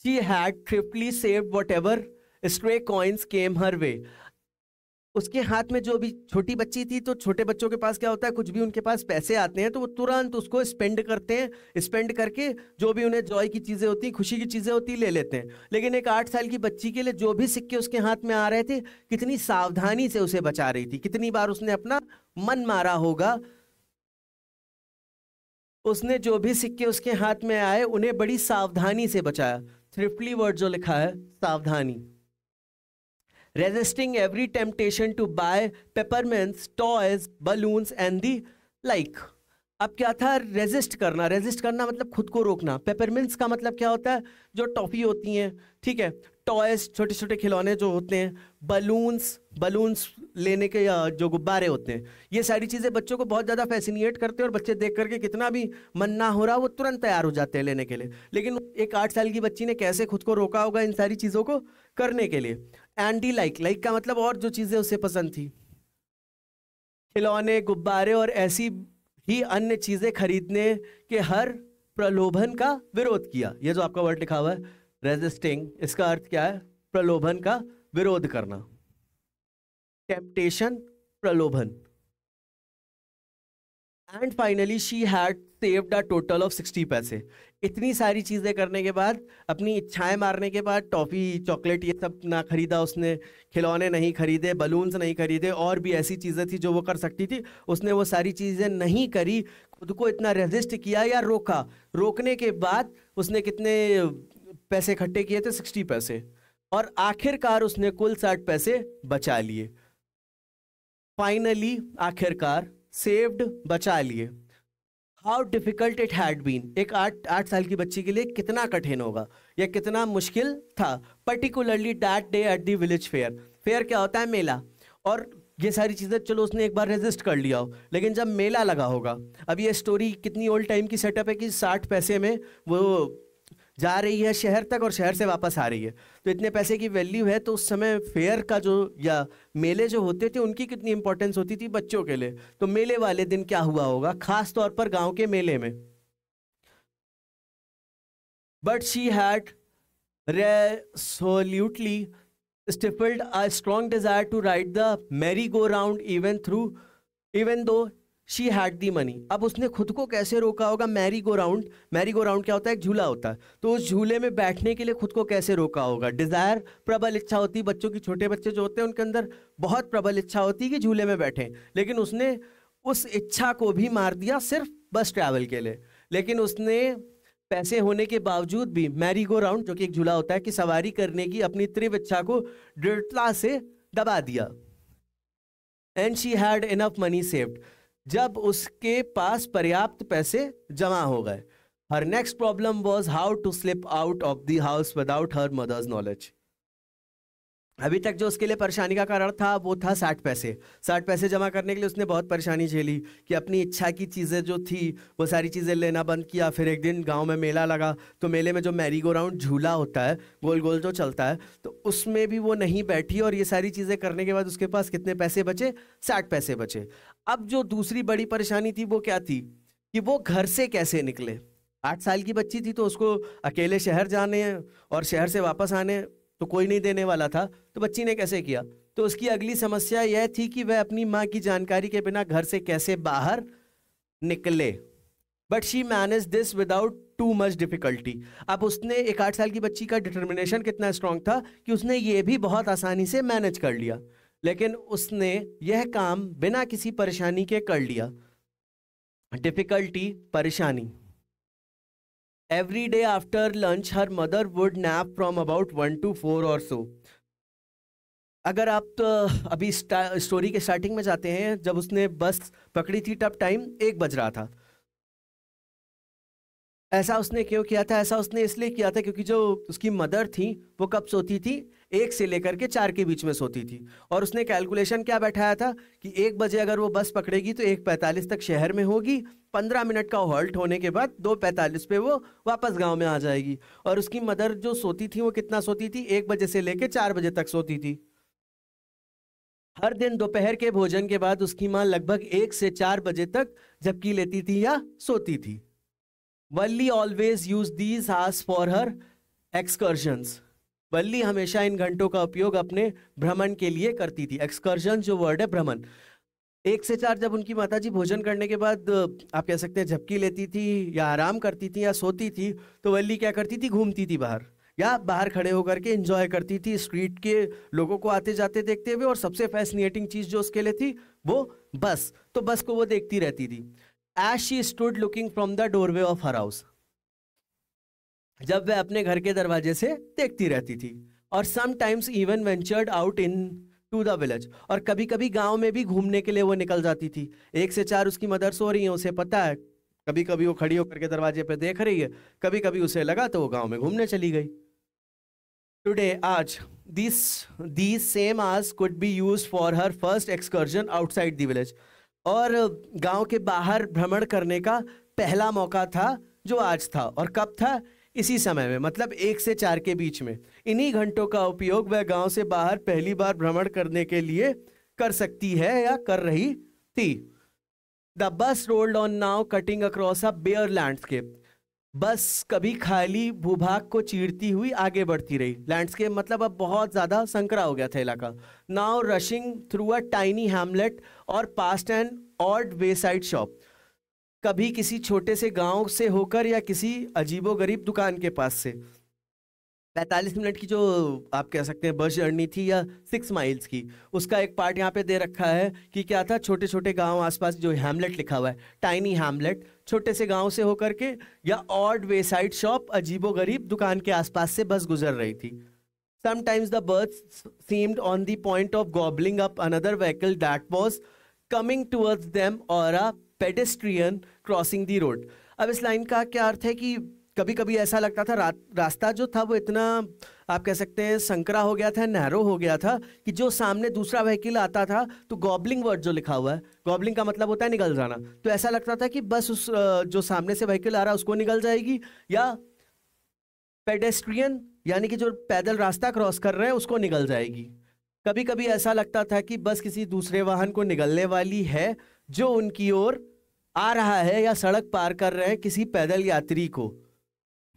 Speaker 1: She had thriftily saved whatever stray coins came her way. उसके हाथ में, जो भी छोटी बच्ची थी, तो छोटे बच्चों के पास क्या होता है, कुछ भी उनके पास पैसे आते हैं तो वो तुरंत उसको स्पेंड करते हैं, स्पेंड करके जो भी उन्हें जॉय की चीज़ें होती, खुशी की चीज़ें होती, ले लेते हैं। लेकिन एक 8 साल की बच्ची के लिए जो भी सिक्के उसके हाथ में आ रहे थे, कितनी सावधानी से उसे बचा रही थी, कितनी बार उसने अपना मन मारा होगा। उसने जो भी सिक्के उसके हाथ में आए उन्हें बड़ी सावधानी से बचाया। थ्रिफ्टली वर्ड जो लिखा है, सावधानी। Resisting every temptation to buy peppermints, toys, balloons and the like. अब क्या था, रेजिस्ट करना। रेजिस्ट करना मतलब खुद को रोकना। पेपरमिंट्स का मतलब क्या होता है, जो टॉफी होती हैं, ठीक है, टॉयज, छोटे छोटे खिलौने जो होते हैं, बलून्स, बलून्स लेने के, या जो गुब्बारे होते हैं, ये सारी चीज़ें बच्चों को बहुत ज़्यादा फैसिनेट करते हैं और बच्चे देख करके कितना भी मन ना हो रहा वो तुरंत तैयार हो जाते हैं लेने के लिए। लेकिन एक 8 साल की बच्ची ने कैसे खुद को रोका होगा इन सारी चीज़ों को करने के लिए। एंडी लाइक, लाइक का मतलब और जो चीज़ें उसे पसंद थी, खिलौने, गुब्बारे और ऐसी ही अन्य चीजें खरीदने के हर प्रलोभन का विरोध किया। ये जो आपका वर्ड लिखा हुआ है रेजिस्टिंग, इसका अर्थ क्या है, प्रलोभन का विरोध करना। टेम्पटेशन, प्रलोभन। And finally she had saved a total of 60 पैसे। इतनी सारी चीजें करने के बाद, अपनी इच्छाएं मारने के बाद, टॉफी, चॉकलेट, ये सब ना खरीदा उसने, खिलौने नहीं खरीदे, बलून्स नहीं खरीदे, और भी ऐसी चीजें थी जो वो कर सकती थी, उसने वो सारी चीजें नहीं करी। खुद को इतना रेजिस्ट किया या रोका। रोकने के बाद उसने कितने पैसे इकट्ठे किए थे, 60 पैसे, और आखिरकार उसने कुल 60 पैसे बचा लिए। फाइनली, आखिरकार, सेव्ड, बचा लिए। How difficult it had been, एक 8 साल की बच्ची के लिए कितना कठिन होगा या कितना मुश्किल था। Particularly that day at the village fair. Fair क्या होता है, मेला। और ये सारी चीज़ें चलो उसने एक बार रेजिस्ट कर लिया हो, लेकिन जब मेला लगा होगा, अब ये स्टोरी कितनी ओल्ड टाइम की सेटअप है कि 60 पैसे में वो जा रही है शहर तक और शहर से वापस आ रही है, तो इतने पैसे की वैल्यू है। तो उस समय फेयर का जो, या मेले जो होते थे, उनकी कितनी इंपॉर्टेंस होती थी बच्चों के लिए। तो मेले वाले दिन क्या हुआ होगा, खास तौर पर गांव के मेले में। But she had resolutely stifled a strong desire to ride the merry-go-round even though she had the money. अब उसने खुद को कैसे रोका होगा, merry go round, merry go round क्या होता है, एक झूला होता है, तो उस झूले में बैठने के लिए खुद को कैसे रोका होगा। डिजायर, प्रबल इच्छा होती है बच्चों की, छोटे बच्चे जो होते हैं उनके अंदर बहुत प्रबल इच्छा होती है कि झूले में बैठें, लेकिन उसने उस इच्छा को भी मार दिया सिर्फ बस ट्रैवल के लिए। लेकिन उसने पैसे होने के बावजूद भी मैरी गो राउंड, जो कि एक झूला होता है, कि सवारी करने की अपनी तीव्र इच्छा को दृढ़ता से दबा दिया। And she had enough money saved, जब उसके पास पर्याप्त पैसे जमा हो गए। Her next problem was how to slip out of the house without her mother's knowledge. अभी तक जो उसके लिए परेशानी का कारण था वो था 60 पैसे। 60 पैसे जमा करने के लिए उसने बहुत परेशानी झेली कि अपनी इच्छा की चीज़ें जो थी वो सारी चीज़ें लेना बंद किया। फिर एक दिन गांव में मेला लगा, तो मेले में जो मैरी गो राउंड झूला होता है, गोल गोल जो चलता है, तो उसमें भी वो नहीं बैठी। और ये सारी चीज़ें करने के बाद उसके पास कितने पैसे बचे, 60 पैसे बचे। अब जो दूसरी बड़ी परेशानी थी वो क्या थी कि वो घर से कैसे निकले। 8 साल की बच्ची थी, तो उसको अकेले शहर जाने और शहर से वापस आने तो कोई नहीं देने वाला था, तो बच्ची ने कैसे किया। तो उसकी अगली समस्या यह थी कि वह अपनी माँ की जानकारी के बिना घर से कैसे बाहर निकले। But she manage this without too much difficulty. अब उसने, एक 8 साल की बच्ची का डिटर्मिनेशन कितना स्ट्रांग था कि उसने ये भी बहुत आसानी से मैनेज कर लिया, लेकिन उसने यह काम बिना किसी परेशानी के कर लिया। डिफिकल्टी, परेशानी। Every day after lunch, her mother would nap from about 1 to 4 or so. अगर आप तो अभी स्टोरी के स्टार्टिंग में जाते हैं, जब उसने बस पकड़ी थी तब टाइम 1 बज रहा था। ऐसा उसने क्यों किया था? ऐसा उसने इसलिए किया था क्योंकि जो उसकी मदर थी वो कब सोती थी, 1 से लेकर के 4 के बीच में सोती थी। और उसने कैलकुलेशन क्या बैठाया था कि 1 बजे अगर वो बस पकड़ेगी तो 1:45 तक शहर में होगी, 15 मिनट का हॉल्ट होने के बाद 2:45 पे वो वापस गांव में आ जाएगी। और उसकी मदर जो सोती थी वो कितना सोती थी, 1 बजे से लेकर 4 बजे तक सोती थी। हर दिन दोपहर के भोजन के बाद उसकी माँ लगभग 1 से 4 बजे तक झपकी लेती थी या सोती थी। Valli always use these hours for her excursions. Valli हमेशा इन घंटों का उपयोग अपने भ्रमण के लिए करती थी। एक्सकर्शन जो वर्ड है, भ्रमण। 1 से 4 जब उनकी माताजी भोजन करने के बाद आप कह सकते हैं झपकी लेती थी या आराम करती थी या सोती थी, तो वल्ली क्या करती थी, घूमती थी बाहर, या बाहर खड़े होकर के एंजॉय करती थी स्ट्रीट के लोगों को आते जाते देखते हुए। और सबसे फैसिनेटिंग चीज जो उसके लिए थी वो बस, तो बस को वो देखती रहती थी। As she stood looking from the doorway of her house, जब वह अपने घर के दरवाजे से देखती रहती थी। और sometimes even ventured out into the village, और कभी कभी गांव में भी घूमने के लिए वो निकल जाती थी। 1 से 4 उसकी मदर सो रही है, उसे पता है कभी कभी वो खड़ी होकर के दरवाजे पे देख रही है, कभी कभी उसे लगा तो वो गांव में घूमने चली गई। टुडे, आज, these same hours could be used for her first excursion outside the village। और गांव के बाहर भ्रमण करने का पहला मौका था जो आज था। और कब था? इसी समय में, मतलब 1 से 4 के बीच में। इन्हीं घंटों का उपयोग वह गांव से बाहर पहली बार भ्रमण करने के लिए कर सकती है या कर रही थी। The bus rolled on now cutting across a bare landscape. Bus कभी खाली भूभाग को चीरती हुई आगे बढ़ती रही। लैंडस्केप मतलब अब बहुत ज्यादा संकरा हो गया था इलाका। Now rushing through a tiny Hamlet और पास्ट एन ऑड वेसाइड शॉप। कभी किसी छोटे से गांव से होकर या किसी अजीबोगरीब दुकान के पास से। 45 मिनट की जो आप कह सकते हैं बस जर्नी थी, या 6 माइल्स की, उसका एक पार्ट यहाँ पे दे रखा है कि क्या था, छोटे छोटे गांव आसपास, जो हैमलेट लिखा हुआ है, टाइनी हैमलेट, छोटे से गांव से होकर के, या ऑड वेसाइड शॉप, अजीबोगरीब दुकान के आसपास से बस गुजर रही थी। Sometimes the bus seemed on the point of gobbling up another vehicle that was coming towards them और a pedestrian crossing the road. अब इस लाइन का क्या अर्थ है कि कभी कभी ऐसा लगता था रास्ता जो था वो इतना, आप कह सकते हैं, संकरा हो गया था, नैरो हो गया था, कि जो सामने दूसरा व्हीकल आता था तो गॉबलिंग वर्ड जो लिखा हुआ है, गॉबलिंग का मतलब होता है निगल जाना, तो ऐसा लगता था कि बस उस जो सामने से व्हीकल आ रहा है उसको निगल जाएगी, या पेडेस्ट्रियन यानी कि जो पैदल रास्ता क्रॉस कर रहे हैं उसको निगल जाएगी। कभी कभी ऐसा लगता था कि बस किसी दूसरे वाहन को निगलने वाली है जो उनकी ओर आ रहा है, या सड़क पार कर रहे हैं किसी पैदल यात्री को।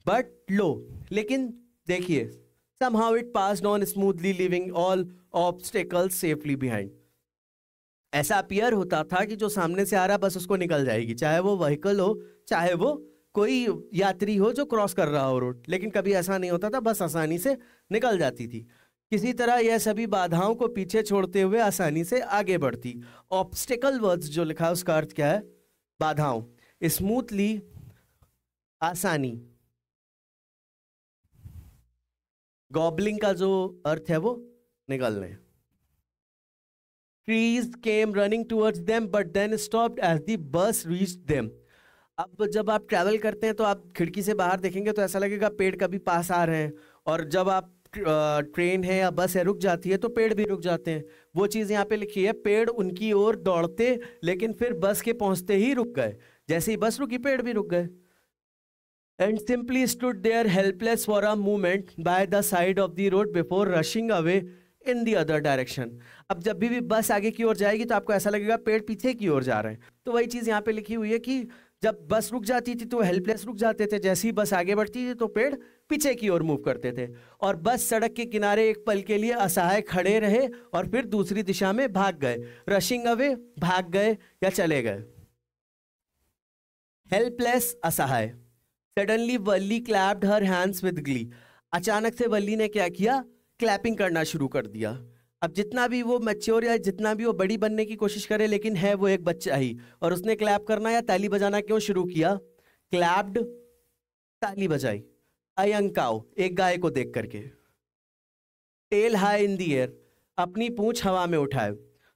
Speaker 1: बट लो, लेकिन देखिए, somehow it passed on smoothly leaving all obstacles safely behind। ऐसा अपीयर होता था कि जो सामने से आ रहा बस उसको निकल जाएगी, चाहे वो व्हीकल हो, चाहे वो कोई यात्री हो जो क्रॉस कर रहा हो रोड। लेकिन कभी ऐसा नहीं होता था, बस आसानी से निकल जाती थी। किसी तरह यह सभी बाधाओं को पीछे छोड़ते हुए आसानी से आगे बढ़ती। ऑब्स्टिकल वर्ड्स जो लिखा है उसका अर्थ क्या है? बाधाओं। स्मूथली, आसानी। गॉबलिंग का जो अर्थ है वो निकलने। Trees came running towards them but then stopped as the bus reached them. अब जब आप ट्रैवल करते हैं तो आप खिड़की से बाहर देखेंगे तो ऐसा लगेगा पेड़ कभी पास आ रहे हैं, और जब आप ट्रेन है या बस है रुक जाती है तो पेड़ भी रुक जाते हैं। वो चीज़ यहाँ पे लिखी है, पेड़ उनकी ओर दौड़ते लेकिन फिर बस के पहुंचते ही रुक गए। जैसे ही बस रुकी पेड़ भी रुक गए। And simply stood there helpless for a moment by the side of the road before rushing away in the other direction। अब जब भी बस आगे की ओर जाएगी तो आपको ऐसा लगेगा पेड़ पीछे की ओर जा रहे हैं। तो वही चीज़ यहाँ पे लिखी हुई है कि जब बस रुक जाती थी तो हेल्पलेस रुक जाते थे, जैसे ही बस आगे बढ़ती थी तो पेड़ पीछे की ओर मूव करते थे, और बस सड़क के किनारे एक पल के लिए असहाय खड़े रहे और फिर दूसरी दिशा में भाग गए। रशिंग अवे, भाग गए या चले गए। हेल्पलेस, असहाय। Suddenly Valli clapped her hands with Glee. अचानक से वल्ली ने क्या किया? क्लैपिंग करना शुरू कर दिया। अब जितना भी वो मैच्योर या जितना भी वो बड़ी बनने की कोशिश करे, लेकिन है वो एक बच्चा ही, और उसने क्लैप करना या ताली बजाना क्यों शुरू किया? क्लैप्ड, ताली बजाई। अ यंग काउ, एक गाय को देख करके। Tail high in the air, अपनी पूंछ हवा में उठाए।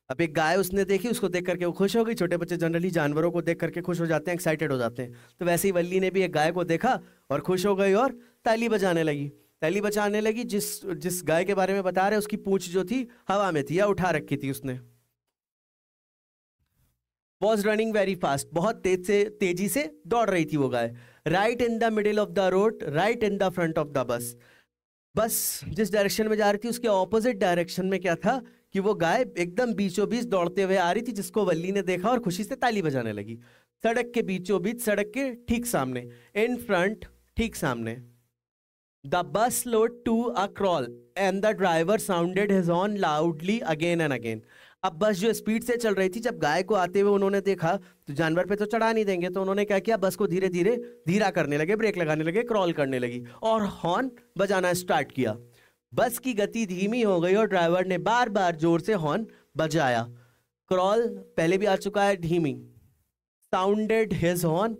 Speaker 1: अब एक गाय उसने देखी, उसको देख करके वो खुश हो गई। छोटे बच्चे जनरली जानवरों को देख करके खुश हो जाते हैं, एक्साइटेड हो जाते हैं। तो वैसे ही वल्ली ने भी एक गाय को देखा और खुश हो गई और ताली बजाने लगी। ताली बजाने लगी। जिस गाय के बारे में बता रहे उसकी पूंछ जो थी हवा में थी या उठा रखी थी उसने। वॉज रनिंग वेरी फास्ट, बहुत तेजी से दौड़ रही थी वो गाय। Right in the middle of the road, right in the front of the bus. Bus जिस डायरेक्शन में जा रही थी उसके ऑपोजिट डायरेक्शन में क्या था कि वो गाय एकदम बीचों बीच दौड़ते हुए आ रही थी, जिसको वल्ली ने देखा और खुशी से ताली बजाने लगी। सड़क के बीचों बीच, सड़क के ठीक सामने। इन फ्रंट, ठीक सामने। The bus slowed to a crawl and the driver sounded his horn loudly again and again. अब बस जो स्पीड से चल रही थी, जब गाय को आते हुए उन्होंने देखा तो जानवर पे तो चढ़ा नहीं देंगे, तो उन्होंने क्या किया? बस को धीरे धीरे धीरा करने लगे, ब्रेक लगाने लगे, क्रॉल करने लगी और हॉर्न बजाना स्टार्ट किया। बस की गति धीमी हो गई और ड्राइवर ने बार बार जोर से हॉर्न बजाया। क्रॉल पहले भी आ चुका है, धीमी। साउंडेड हिज हॉर्न,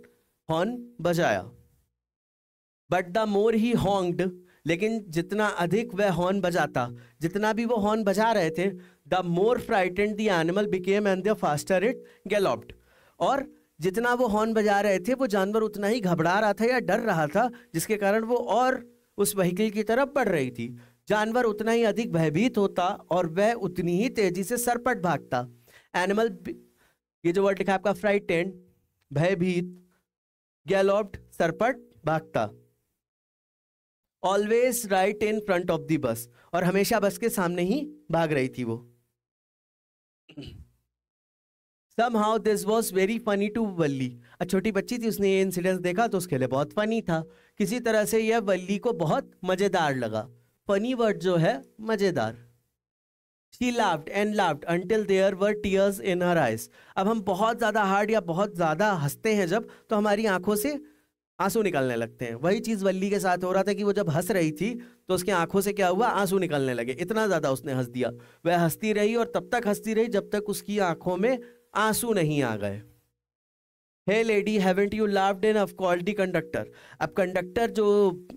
Speaker 1: हॉर्न बजाया। बट द मोर ही हॉन्ग्ड, लेकिन जितना अधिक वह हॉर्न बजाता, जितना भी वो हॉर्न बजा रहे थे, the more frightened the animal became and the faster it galloped. और जितना वो हॉर्न बजा रहे थे वो जानवर उतना ही घबरा रहा था या डर रहा था, जिसके कारण वो और उस व्हीकल की तरफ बढ़ रही थी। जानवर उतना ही अधिक भयभीत होता और वह उतनी ही तेजी से सरपट भागता। एनिमल, ये जो वर्ड लिखा है आपका फ्राइटेंड, भयभीत, गैलोप्ड, सरपट, भागता। Always right in front of the बस, और हमेशा बस के सामने ही भाग रही थी वो। Somehow this was very funny to वल्ली। छोटी बच्ची थी, उसने ये इंसिडेंस देखा तो उसके लिए बहुत फनी था। किसी तरह से यह वल्ली को बहुत मजेदार लगा। फनी वर्ड जो है मजेदार। She laughed and laughed until there were tears in her eyes। अब हम बहुत ज्यादा हार्ड या बहुत ज्यादा हंसते हैं जब, तो हमारी आंखों से आंसू निकलने लगते हैं। वही चीज वल्ली के साथ हो रहा था कि वो जब हंस रही थी तो उसकी आंखों से क्या हुआ, आंसू निकलने लगे। इतना ज्यादा उसने हंस दिया। वह हंसती रही और तब तक हंसती रही जब तक उसकी आंखों में आंसू नहीं आ गए। Hey lady, haven't you laughed enough, called the conductor. अब कंडक्टर, जो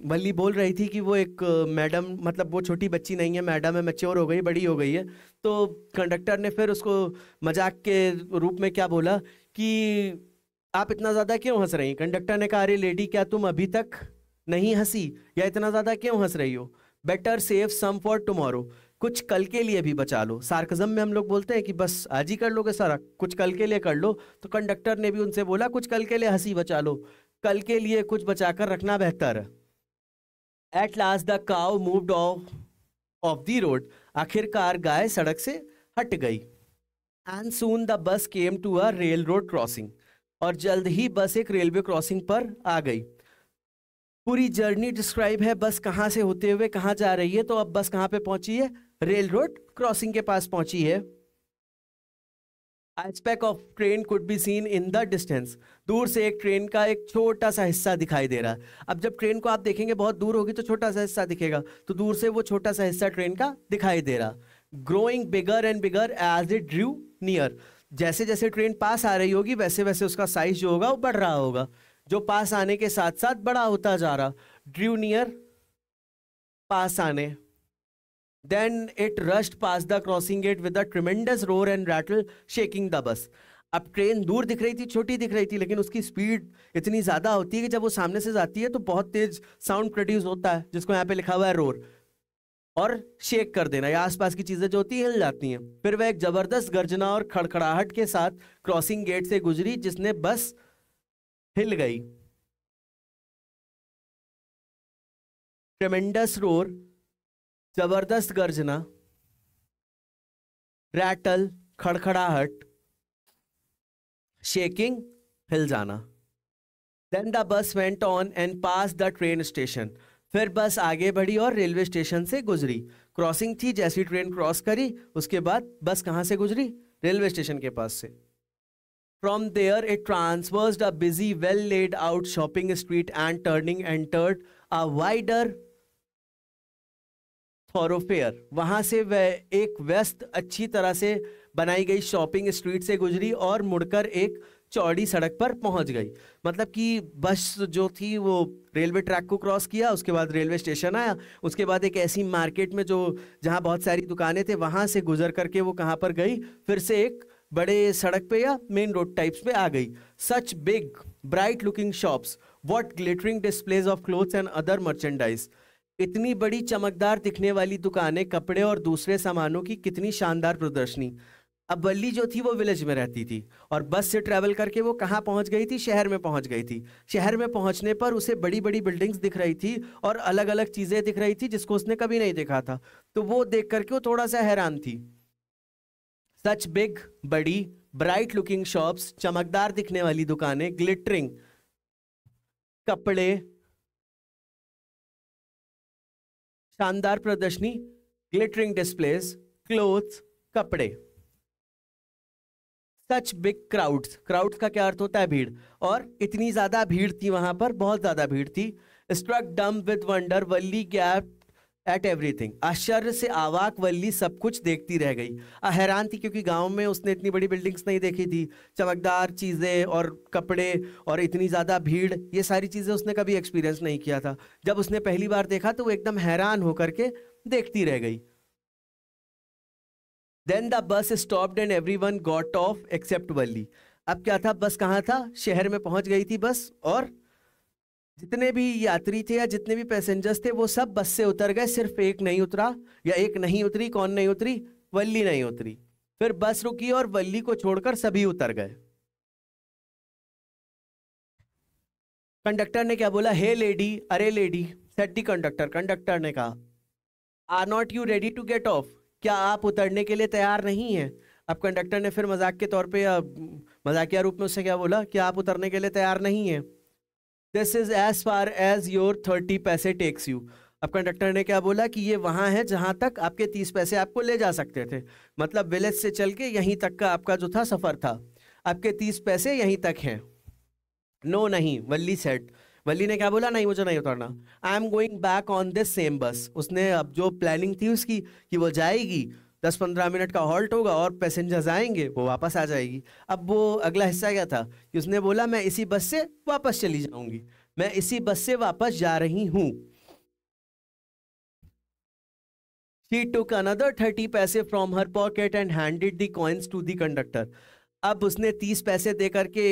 Speaker 1: वल्ली बोल रही थी कि वो एक मैडम, मतलब वो छोटी बच्ची नहीं है, मैडम है, मैच्योर हो गई, बड़ी हो गई है। तो कंडक्टर ने फिर उसको मजाक के रूप में क्या बोला कि आप इतना ज़्यादा क्यों हंस रही हैं। कंडक्टर ने कहा, अरे लेडी, क्या तुम अभी तक नहीं हंसी, या इतना ज़्यादा क्यों हंस रही हो। Better save some for tomorrow, कुछ कल के लिए भी बचा लो। सार्कज़म में हम लोग बोलते हैं कि बस आज ही कर लोगे सारा, कुछ कल के लिए कर लो। तो कंडक्टर ने भी उनसे बोला, कुछ कल के लिए हंसी बचा लो, कल के लिए कुछ बचाकर रखना बेहतर है। At last the cow moved of the road, आखिरकार गाय सड़क से हट गई। And soon the bus came to a railroad crossing, और जल्द ही बस एक रेलवे क्रॉसिंग पर आ गई। पूरी जर्नी डिस्क्राइब है, बस कहाँ से होते हुए कहाँ जा रही है। तो अब बस कहाँ पे पहुंची है, रेल रोड क्रॉसिंग के पास पहुंची है। A speck of train could be seen in the distance, दूर से एक ट्रेन का एक छोटा सा हिस्सा दिखाई दे रहा है। अब जब ट्रेन को आप देखेंगे बहुत दूर होगी तो छोटा सा हिस्सा दिखेगा, तो दूर से वो छोटा सा हिस्सा ट्रेन का दिखाई दे रहा। Growing bigger and bigger as it drew near, जैसे जैसे ट्रेन पास आ रही होगी वैसे वैसे उसका साइज जो होगा वो बढ़ रहा होगा, जो पास आने के साथ साथ बड़ा होता जा रहा। ड्रू नियर, पास आने। Then it rushed past the crossing gate with a tremendous roar and rattle, shaking the bus। अब ट्रेन दूर दिख रही थी, छोटी दिख रही थी, लेकिन उसकी स्पीड इतनी ज्यादा होती है कि जब वो सामने से जाती है तो बहुत तेज साउंड प्रोड्यूस होता है, जिसको यहाँ पे लिखा हुआ है रोर, और शेक कर देना, या आसपास की चीजें जो होती है हिल जाती हैं। फिर वह एक जबरदस्त गर्जना और खड़खड़ाहट के साथ क्रॉसिंग गेट से गुजरी, जिसने बस हिल गई। ट्रेमेंडस रोर, जबरदस्त गर्जना, रैटल, खड़खड़ाहट, शेकिंग, हिल जाना। Then the bus went on and passed the train station। फिर बस आगे बढ़ी और रेलवे स्टेशन से गुजरी। क्रॉसिंग थी, जैसी ट्रेन क्रॉस करी उसके बाद बस कहां से गुजरी, रेलवे स्टेशन के पास से। From there it traversed a busy, well laid out shopping street and turning entered a wider थॉरोफेयर। वहां से वह एक व्यस्त, अच्छी तरह से बनाई गई शॉपिंग स्ट्रीट से गुजरी और मुड़कर एक चौड़ी सड़क पर पहुंच गई। मतलब कि बस जो थी वो रेलवे ट्रैक को क्रॉस किया, उसके बाद रेलवे स्टेशन आया, उसके बाद एक ऐसी मार्केट में जो जहां बहुत सारी दुकानें थे वहां से गुजर करके वो कहां पर गई, फिर से एक बड़े सड़क पे या मेन रोड टाइप्स पे आ गई। Such big bright looking shops, what glittering displays of clothes and other merchandise. इतनी बड़ी चमकदार दिखने वाली दुकानें, कपड़े और दूसरे सामानों की कितनी शानदार प्रदर्शनी। अब वल्ली जो थी वो विलेज में रहती थी और बस से ट्रैवल करके वो कहाँ पहुंच गई थी, शहर में पहुंच गई थी। शहर में पहुंचने पर उसे बड़ी बड़ी बिल्डिंग्स दिख रही थी और अलग अलग चीजें दिख रही थी जिसको उसने कभी नहीं देखा था। तो वो देख करके वो थोड़ा सा हैरान थी। सच बिग, बड़ी, ब्राइट लुकिंग शॉप्स, चमकदार दिखने वाली दुकानें, ग्लिटरिंग, कपड़े, शानदार प्रदर्शनी, ग्लिटरिंग डिस्प्लेज, क्लोथ्स, कपड़े। सच बिग क्राउड्स, क्राउड्स का क्या अर्थ होता है, भीड़, और इतनी ज्यादा भीड़ थी वहां पर, बहुत ज्यादा भीड़ थी। स्ट्रक डम with wonder, Valli gapped at everything. आश्चर्य से आवाक वल्ली सब कुछ देखती रह गई। हैरान थी क्योंकि गांव में उसने इतनी बड़ी बिल्डिंग्स नहीं देखी थी, चमकदार चीजें और कपड़े और इतनी ज्यादा भीड़, ये सारी चीजें उसने कभी एक्सपीरियंस नहीं किया था। जब उसने पहली बार देखा तो वो एकदम हैरान होकर के देखती रह गई। Then the bus stopped and everyone got off except वल्ली। अब क्या था, बस कहाँ था, शहर में पहुंच गई थी बस, और जितने भी यात्री थे या जितने भी पैसेंजर्स थे वो सब बस से उतर गए, सिर्फ एक नहीं उतरा, या एक नहीं उतरी। कौन नहीं उतरी? वल्ली नहीं उतरी। फिर बस रुकी और वल्ली को छोड़कर सभी उतर गए। कंडक्टर ने क्या बोला? हे लेडी, अरे lady, said the conductor. Conductor ने कहा, are not you ready to get off? क्या आप उतरने के लिए तैयार नहीं हैं? अब कंडक्टर ने फिर मजाक के तौर पे या मजाकिया रूप में उससे क्या बोला कि आप उतरने के लिए तैयार नहीं हैं? This is as far as your 30 पैसे टेक्स यू। अब कंडक्टर ने क्या बोला कि ये वहां है जहां तक आपके 30 पैसे आपको ले जा सकते थे। मतलब विलेज से चल के यहीं तक का आपका जो था सफर था, आपके 30 पैसे यहीं तक हैं। नो नहीं, वल्ली सेट। वल्ली ने क्या बोला? नहीं, मुझे नहीं उतरना। I am going back on this same बस। उसने अब जो प्लानिंग थी उसकी कि वो जाएगी, 10-15 मिनट का हॉल्ट होगा और पैसेंजर्स आएंगे, वो वापस आ जाएगी। अब वो अगला हिस्सा क्या था कि उसने बोला मैं इसी बस से वापस चली जाऊंगी, मैं इसी बस से वापस जा रही हूं। She took another 30 पैसे from her pocket and handed the coins to the conductor. अब उसने 30 पैसे देकर के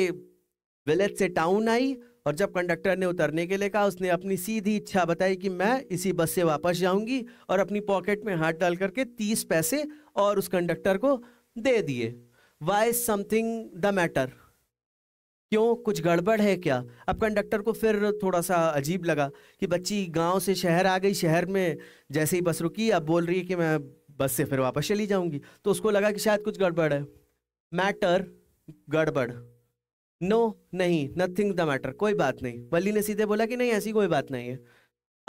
Speaker 1: विलेज से टाउन आई, और जब कंडक्टर ने उतरने के लिए कहा उसने अपनी सीधी इच्छा बताई कि मैं इसी बस से वापस जाऊंगी, और अपनी पॉकेट में हाथ डाल करके 30 पैसे और उस कंडक्टर को दे दिए। Y something the matter? क्यों, कुछ गड़बड़ है क्या? अब कंडक्टर को फिर थोड़ा सा अजीब लगा कि बच्ची गांव से शहर आ गई, शहर में जैसे ही बस रुकी अब बोल रही है कि मैं बस से फिर वापस चली जाऊंगी, तो उसको लगा कि शायद कुछ गड़बड़ है। मैटर, गड़बड़। नो नहीं, नथिंग द मैटर, कोई बात नहीं। वल्ली ने सीधे बोला कि नहीं, ऐसी कोई बात नहीं है।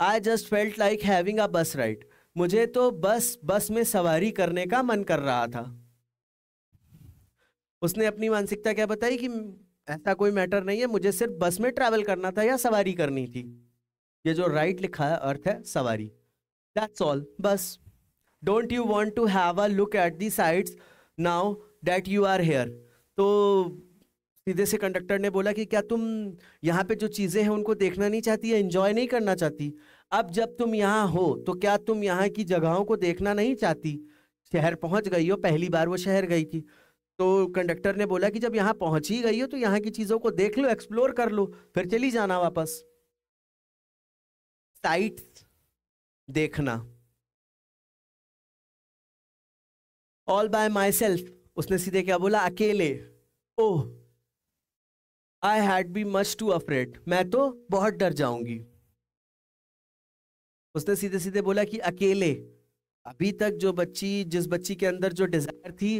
Speaker 1: I just felt like having a बस राइड। मुझे तो बस में सवारी करने का मन कर रहा था। उसने अपनी मानसिकता क्या बताई कि ऐसा कोई मैटर नहीं है, मुझे सिर्फ बस में ट्रैवल करना था या सवारी करनी थी। ये जो राइड लिखा है अर्थ है सवारी। दैट्स ऑल, बस। Don't you want to have a look at the sides now that you are here? तो सीधे से कंडक्टर ने बोला कि क्या तुम यहाँ पे जो चीजें हैं उनको देखना नहीं चाहती है, एंजॉय नहीं करना चाहती? अब जब तुम यहाँ हो तो क्या तुम यहाँ की जगहों को देखना नहीं चाहती? शहर पहुंच गई हो, पहली बार वो शहर गई थी। तो कंडक्टर ने बोला कि जब यहाँ पहुंच ही गई हो तो यहाँ की चीजों को देख लो, एक्सप्लोर कर लो, फिर चली जाना वापस। साइट्स, देखना। ऑल बाय माई सेल्फ, उसने सीधे क्या बोला? अकेले। Oh, I had be much too afraid, मैं तो बहुत डर जाऊंगी। उसने सीधे सीधे बोला कि अकेले। अभी तक जिस बच्ची के अंदर जो डिजायर थी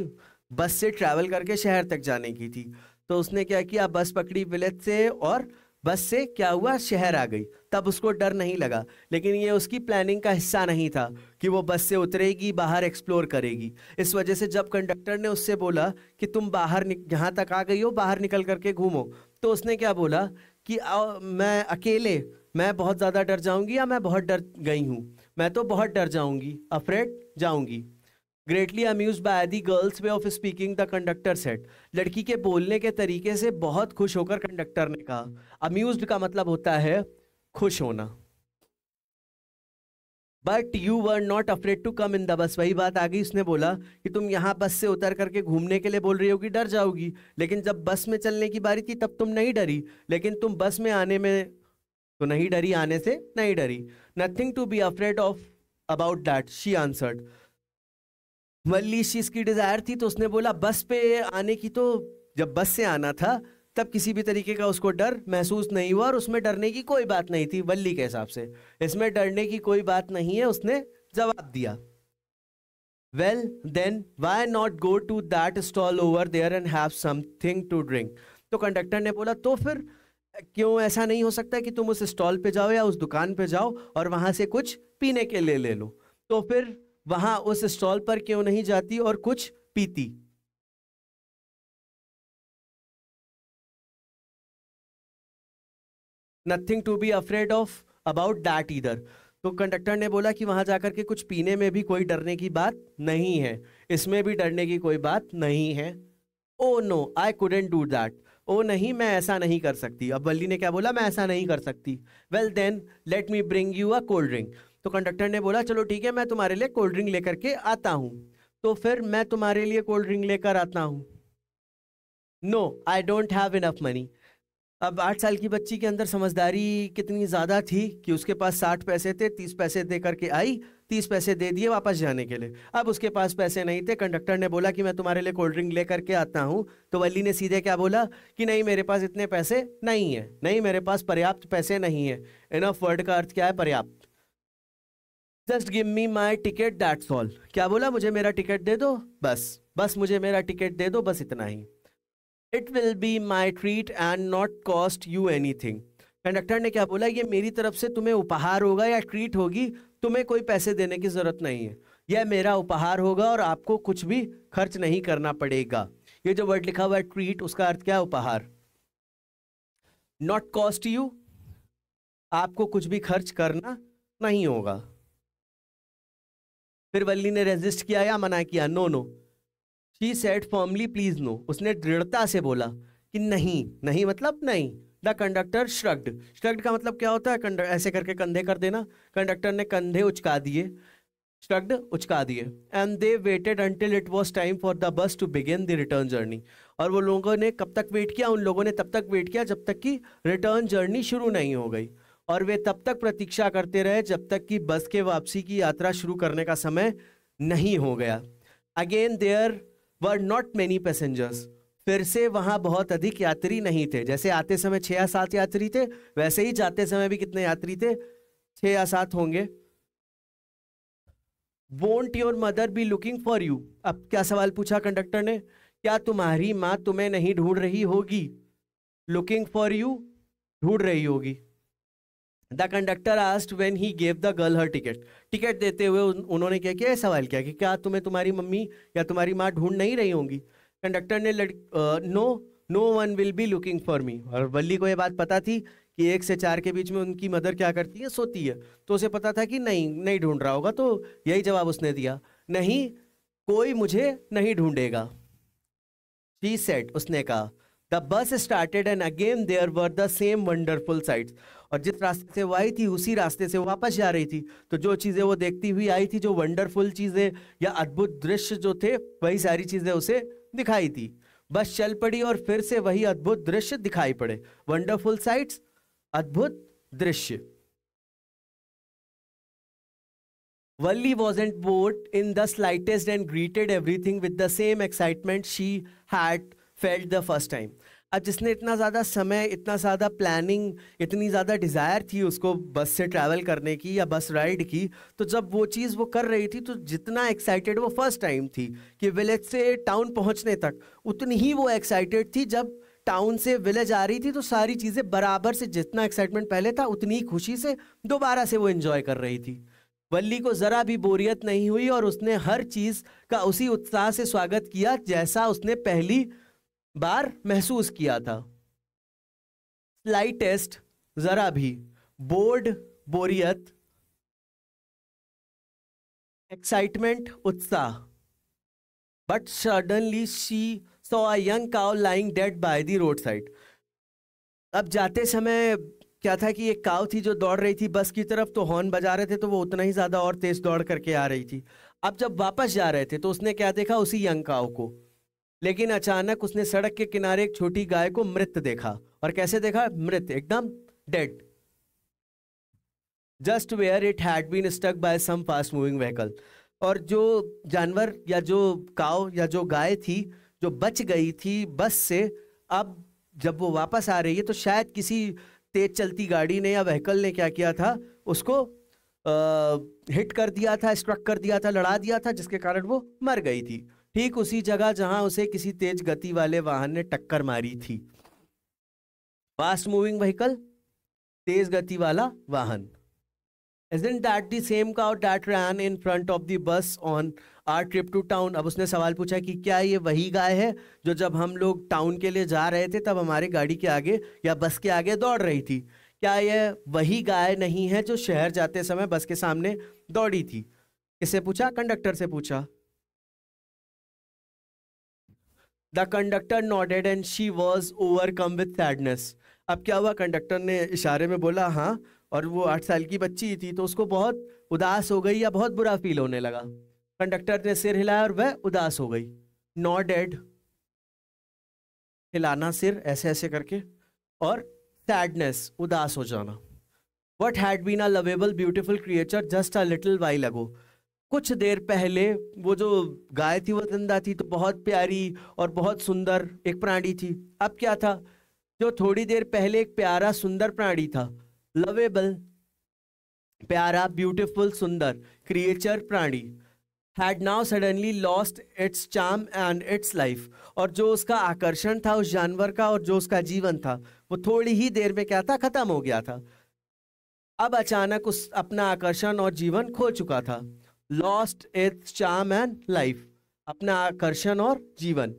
Speaker 1: बस से ट्रैवल करके शहर तक जाने की थी, तो उसने क्या किया, बस पकड़ी विलेज से, और बस से क्या हुआ, शहर आ गई। तब उसको डर नहीं लगा, लेकिन ये उसकी प्लानिंग का हिस्सा नहीं था कि वो बस से उतरेगी, बाहर एक्सप्लोर करेगी। इस वजह से जब कंडक्टर ने उससे बोला कि तुम बाहर यहाँ तक आ गई हो, बाहर निकल करके घूमो, तो उसने क्या बोला कि मैं अकेले, मैं बहुत ज़्यादा डर जाऊंगी, या मैं बहुत डर गई हूँ, मैं तो बहुत डर जाऊंगी, अफ्रेड जाऊंगी। Greatly amuse by the girl's way of speaking, the conductor said. लड़की के बोलने के तरीके से बहुत खुश होकर कंडक्टर ने कहा। अम्यूज्ड का मतलब होता है खुश होना। But you were not afraid to come in the bus. वही बात आ गई, उसने बोला कि तुम यहाँ बस से उतर करके घूमने के लिए बोल रही होगी, डर जाओगी, लेकिन जब बस में चलने की बारी थी तब तुम नहीं डरी, लेकिन तुम बस में आने में तो नहीं डरी, आने से नहीं डरी। Nothing to be afraid of about that, she answered. Valli चीज की डिजायर थी तो उसने बोला बस पे आने की, तो जब बस से आना था तब किसी भी तरीके का उसको डर महसूस नहीं हुआ, और उसमें डरने की कोई बात नहीं थी। वल्ली के हिसाब से इसमें डरने की कोई बात नहीं है, उसने जवाब दिया। Well then why not go to that stall over there and have something to drink? तो कंडक्टर ने बोला तो फिर क्यों ऐसा नहीं हो सकता कि तुम उस स्टॉल पे जाओ या उस दुकान पे जाओ और वहां से कुछ पीने के लिए ले लो? तो फिर वहां उस स्टॉल पर क्यों नहीं जाती और कुछ पीती? Nothing to be afraid of about that either. तो कंडक्टर ने बोला कि वहां जाकर के कुछ पीने में भी कोई डरने की बात नहीं है, इसमें भी डरने की कोई बात नहीं है। Oh no, I couldn't do that. ओ नहीं, मैं ऐसा नहीं कर सकती। अब वल्ली ने क्या बोला? मैं ऐसा नहीं कर सकती। Well then let me bring you a cold drink. तो कंडक्टर ने बोला चलो ठीक है, मैं तुम्हारे लिए कोल्ड ड्रिंक लेकर के आता हूं। तो फिर मैं तुम्हारे लिए कोल्ड ड्रिंक लेकर आता हूं। No I don't have enough money. अब 8 साल की बच्ची के अंदर समझदारी कितनी ज्यादा थी कि उसके पास 60 पैसे थे, 30 पैसे दे करके आई, 30 पैसे दे दिए वापस जाने के लिए। अब उसके पास पैसे नहीं थे, कंडक्टर ने बोला कि मैं तुम्हारे लिए कोल्ड ड्रिंक ले करके आता हूँ, तो वल्ली ने सीधे क्या बोला कि नहीं मेरे पास इतने पैसे नहीं है, नहीं मेरे पास पर्याप्त पैसे नहीं है। इनफ वर्ड का अर्थ क्या है? पर्याप्त। Just give me my ticket that's all. क्या बोला? मुझे मेरा टिकट दे दो, बस बस मुझे मेरा टिकट दे दो, बस इतना ही। It will be my treat and not cost you anything. Conductor ने क्या बोला? ये मेरी तरफ से तुम्हें उपहार होगा या ट्रीट होगी, तुम्हें कोई पैसे देने की जरूरत नहीं है, यह मेरा उपहार होगा और आपको कुछ भी खर्च नहीं करना पड़ेगा। ये जो वर्ड लिखा हुआ है ट्रीट, उसका अर्थ क्या है? उपहार। नॉट कॉस्ट यू, आपको कुछ भी खर्च करना नहीं होगा। फिर वल्ली ने रेजिस्ट किया या मना किया? No no. She said firmly please no. उसने दृढ़ता से बोला कि नहीं। नहीं मतलब नहीं। The conductor shrugged. श्रग्ड का मतलब क्या होता है? ऐसे करके कंधे कर देना। कंडक्टर ने कंधे उचका दिए, श्रग्ड उचका दिए। And they waited until it was time for the bus to begin the return journey. और वो लोगों ने कब तक वेट किया? उन लोगों ने तब तक वेट किया जब तक कि रिटर्न जर्नी शुरू नहीं हो गई। और वे तब तक प्रतीक्षा करते रहे जब तक कि बस के वापसी की यात्रा शुरू करने का समय नहीं हो गया। Again there were not many passengers. फिर से वहां बहुत अधिक यात्री नहीं थे। जैसे आते समय 6 या 7 यात्री थे, वैसे ही जाते समय भी कितने यात्री थे? 6 या 7 होंगे। Won't your mother B looking for you. अब क्या सवाल पूछा कंडक्टर ने? क्या तुम्हारी माँ तुम्हें नहीं ढूंढ रही होगी? लुकिंग फॉर यू, ढूंढ रही होगी। The conductor asked when he gave the girl her ticket. Ticket देते हुए उन्होंने क्या किया? सवाल किया कि क्या तुम्हें तुम्हारी मम्मी या तुम्हारी माँ ढूंढ नहीं रही होंगी? कंडक्टर ने no no one will be looking for me. और वल्ली को ये बात पता थी कि 1 से 4 के बीच में उनकी मदर क्या करती है? सोती है। तो उसे पता था कि नहीं नहीं ढूंढ रहा होगा, तो यही जवाब उसने दिया, नहीं कोई मुझे नहीं ढूंढेगा। शी सेड, उसने कहा। The bus started and again there were the same wonderful sights. और जिस रास्ते से वो आई थी उसी रास्ते से वो वापस जा रही थी। तो जो चीज़ें वो देखती हुई आई थी, जो वंडरफुल चीज़ें या अद्भुत दृश्य जो थे, वही सारी चीज़ें उसे दिखाई थी। बस चल पड़ी और फिर से वही अद्भुत दृश्य दिखाई पड़े। वंडरफुल साइट्स, अद्भुत दृश्य। Valli wasn't bored in the slightest and greeted everything with the same excitement she had felt the first time. अब जिसने इतना ज़्यादा समय, इतना ज़्यादा प्लानिंग, इतनी ज़्यादा डिज़ायर थी उसको बस से ट्रैवल करने की या बस राइड की, तो जब वो चीज़ वो कर रही थी तो जितना एक्साइटेड वो फर्स्ट टाइम थी कि विलेज से टाउन पहुंचने तक, उतनी ही वो एक्साइटेड थी जब टाउन से विलेज आ रही थी। तो सारी चीज़ें बराबर से, जितना एक्साइटमेंट पहले था उतनी ही खुशी से दोबारा से वो एंजॉय कर रही थी। वल्ली को जरा भी बोरियत नहीं हुई और उसने हर चीज का उसी उत्साह से स्वागत किया जैसा उसने पहली बार महसूस किया था। स्लाइटेस्ट, जरा भी। बोर्ड, बोरियत। एक्साइटमेंट, उत्साह। But suddenly she saw a young cow lying dead by the road side. अब जाते समय क्या था कि एक काव थी जो दौड़ रही थी बस की तरफ, तो हॉर्न बजा रहे थे तो वो उतना ही ज्यादा और तेज दौड़ करके आ रही थी। अब जब वापस जा रहे थे तो उसने क्या देखा? उसी यंग काव को। लेकिन अचानक उसने सड़क के किनारे एक छोटी गाय को मृत देखा। और कैसे देखा? मृत, एकदम dead. Just where it had been stuck by some fast moving vehicle. और जो जानवर या जो काव या जो गाय थी जो बच गई थी बस से, अब जब वो वापस आ रही है तो शायद किसी तेज चलती गाड़ी ने या व्हीकल ने क्या किया था? उसको हिट कर दिया था, स्ट्रक कर दिया था, लड़ा दिया था, जिसके कारण वो मर गई थी। ठीक उसी जगह जहां उसे किसी तेज गति वाले वाहन ने टक्कर मारी थी। फास्ट मूविंग व्हीकल, तेज गति वाला वाहन। Isn't that the same cow that ran in front of the bus on our trip to town? अब उसने सवाल पूछा कि क्या ये वही गाय है जो जब हम लोग टाउन के लिए जा रहे थे तब हमारे गाड़ी के आगे या बस के आगे दौड़ रही थी? क्या ये वही गाय नहीं है जो शहर जाते समय बस के सामने दौड़ी थी? किससे पूछा? कंडक्टर से पूछा। The conductor nodded and she was overcome with sadness. अब क्या हुआ? कंडक्टर ने इशारे में बोला हाँ, और वो 8 साल की बच्ची थी तो उसको बहुत उदास हो गई या बहुत बुरा फील होने लगा। कंडक्टर ने सिर हिलाया और वह उदास हो गई। नॉडेड, हिलाना सिर ऐसे ऐसे करके, और सैडनेस, उदास हो जाना। What had been a lovable beautiful creature just a little while ago, कुछ देर पहले वो जो गाय थी वो जिंदा थी, तो बहुत प्यारी और बहुत सुंदर एक प्राणी थी। अब क्या था, जो थोड़ी देर पहले एक प्यारा सुंदर प्राणी था, लवेबल, प्यारा, ब्यूटीफुल, सुंदर क्रिएचर, प्राणी, had now suddenly lost its charm and its life, और जो उसका आकर्षण था उस जानवर का और जो उसका जीवन था वो थोड़ी ही देर में क्या था, खत्म हो गया था। अब अचानक उस अपना आकर्षण और जीवन खो चुका था। Lost its charm and life, अपना आकर्षण और जीवन।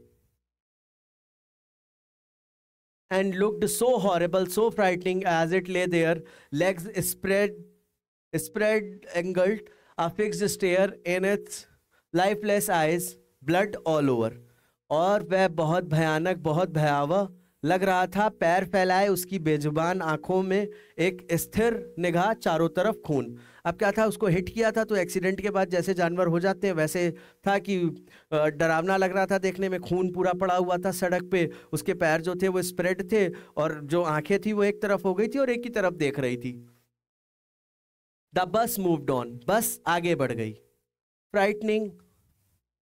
Speaker 1: And looked so horrible, so frightening as it lay there, legs spread angled, a fixed stare in its lifeless eyes, blood all over, और वह बहुत भयानक, बहुत भयावह लग रहा था। पैर फैलाए उसकी बेजुबान आंखों में एक स्थिर निगाह, चारों तरफ खून। अब क्या था, उसको हिट किया था तो एक्सीडेंट के बाद जैसे जानवर हो जाते हैं वैसे था कि डरावना लग रहा था देखने में, खून पूरा पड़ा हुआ था सड़क पे, उसके पैर जो थे वो स्प्रेड थे और जो आंखें थी वो एक तरफ हो गई थी और एक ही तरफ देख रही थी। द बस मूव्ड ऑन, बस आगे बढ़ गई। फ्राइटनिंग,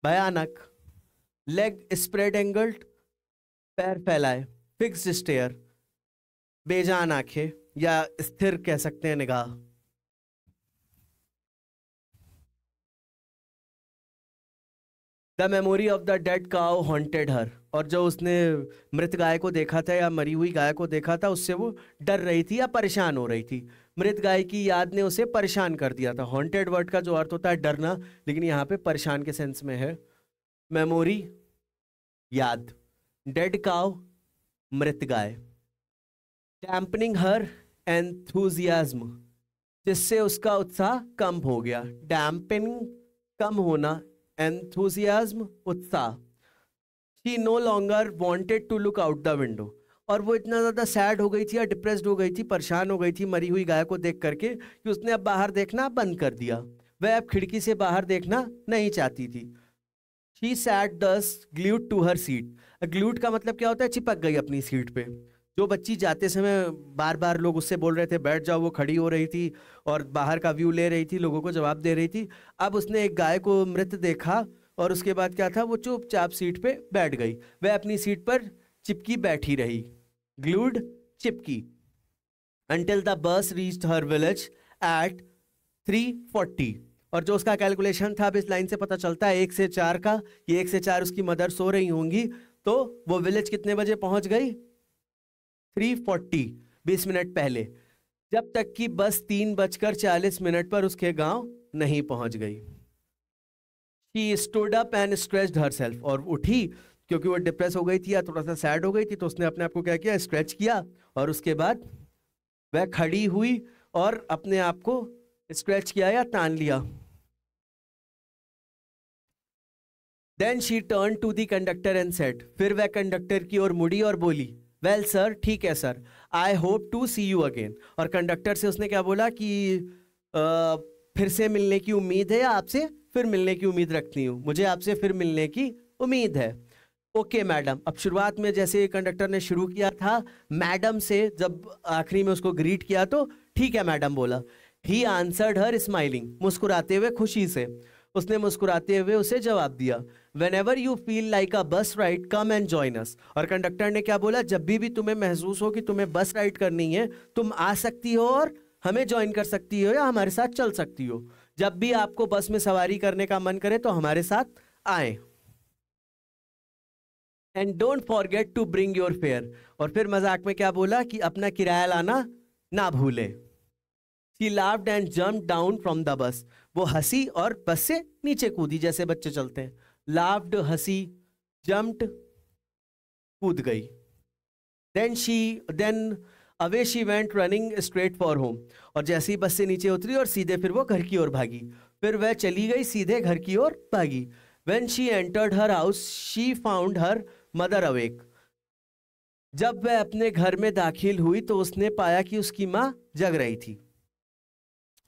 Speaker 1: भयानक, लेग स्प्रेड एंगल्ड, पैर फैलाए, फिक्स्ड स्टेयर, बेजान आंखें या स्थिर कह सकते हैं निगाह। The memory of the dead cow haunted her, और जो उसने मृत गाय को देखा था या मरी हुई गाय को देखा था उससे वो डर रही थी या परेशान हो रही थी। मृत गाय की याद ने उसे परेशान कर दिया था। हॉन्टेड वर्ड का जो अर्थ होता है डरना, लेकिन यहाँ पे परेशान के सेंस में है। मेमोरी, याद, डेड काउ, मृत गाय। डैम्पनिंग हर एंथुजियाज्म, जिससे उसका उत्साह कम हो गया। डैम्पनिंग, कम होना, एंथुजियाज्म, उत्साह। She no longer wanted to look out the window, और वो इतना ज़्यादा सैड हो गई थी या डिप्रेस्ड हो गई थी, परेशान हो गई थी मरी हुई गाय को देख करके कि उसने अब बाहर देखना बंद कर दिया। वह अब खिड़की से बाहर देखना नहीं चाहती थी। She sat thus glued to her seat. Glued का मतलब क्या होता है, चिपक गई अपनी सीट पे। जो बच्ची जाते समय बार बार लोग उससे बोल रहे थे बैठ जाओ, वो खड़ी हो रही थी और बाहर का व्यू ले रही थी, लोगों को जवाब दे रही थी। अब उसने एक गाय को मृत देखा और उसके बाद क्या था, वो चुपचाप सीट पे बैठ गई। वह अपनी सीट पर चिपकी बैठी रही। ग्लूड, चिपकी। Until the bus reached her village at 3:40, और जो उसका कैलकुलेशन था अब इस लाइन से पता चलता है 1 से 4 का, ये 1 से 4 उसकी मदर सो रही होंगी, तो वो विलेज कितने बजे पहुंच गई, 3:40, 20 मिनट पहले, जब तक कि बस 3:40 पर उसके गांव नहीं पहुंच गई। She stood up and stretched herself, और उठी क्योंकि वो डिप्रेस हो गई थी या थोड़ा सा सैड हो गई थी, तो उसने अपने आप को क्या किया, स्ट्रेच किया, और उसके बाद वह खड़ी हुई और अपने आप को स्ट्रेच किया या तान लिया। Then she turned to the conductor and said, फिर वह कंडक्टर की ओर मुड़ी और बोली, वेल सर, ठीक है sir, I hope to see you again. और कंडक्टर से उसने क्या बोला कि फिर से मिलने की उम्मीद है या आपसे फिर मिलने की उम्मीद रखती हूँ, मुझे आपसे फिर मिलने की उम्मीद है। Okay madam. अब शुरुआत में जैसे कंडक्टर ने शुरू किया था मैडम से, जब आखिरी में उसको ग्रीट किया तो ठीक है मैडम बोला। ही आंसर्ड हर स्माइलिंग, मुस्कुराते हुए, खुशी से उसने मुस्कुराते हुए उसे जवाब दिया। Whenever you feel like a bus ride, come and join us। और कंडक्टर ने क्या बोला, जब भी तुम्हें महसूस हो कि तुम्हें बस राइड करनी है, तुम आ सकती हो और हमें ज्वाइन कर सकती हो या हमारे साथ चल सकती हो। जब भी आपको बस में सवारी करने का मन करे तो हमारे साथ आए। And don't forget to bring your fare, और फिर मजाक में क्या बोला कि अपना किराया लाना ना भूले। She laughed and jumped down from the bus, वो हंसी और बस से नीचे कूदी जैसे बच्चे चलते हैं। Laughed, हंसी, jumped, कूद गई। Then away she went running straight for home, और जैसे ही बस से नीचे उतरी और सीधे फिर वो घर की ओर भागी। फिर वह चली गई सीधे घर की ओर भागी। When she entered her house, she found her mother awake, जब वह अपने घर में दाखिल हुई तो उसने पाया कि उसकी माँ जग रही थी।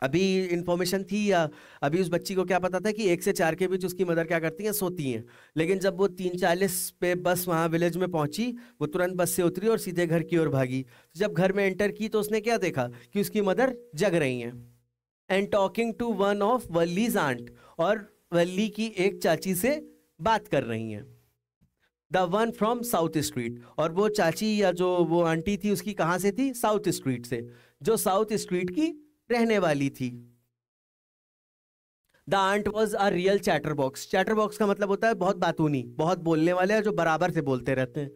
Speaker 1: अभी इंफॉर्मेशन थी या अभी उस बच्ची को क्या पता था कि 1 से 4 के बीच उसकी मदर क्या करती हैं, सोती हैं। लेकिन जब वो 3:40 पे बस वहाँ विलेज में पहुंची, वो तुरंत बस से उतरी और सीधे घर की ओर भागी। तो जब घर में एंटर की तो उसने क्या देखा कि उसकी मदर जग रही हैं and talking to one of Valli's aunt, और वल्ली की एक चाची से बात कर रही हैं, the one from south street. और वो चाची या जो वो आंटी थी उसकी कहाँ से थी, साउथ स्ट्रीट से, जो साउथ स्ट्रीट की रहने वाली थी। The aunt was a real chatterbox. Chatterbox का मतलब होता है बहुत बातूनी, बहुत बोलने वाले, जो बराबर से बोलते रहते हैं।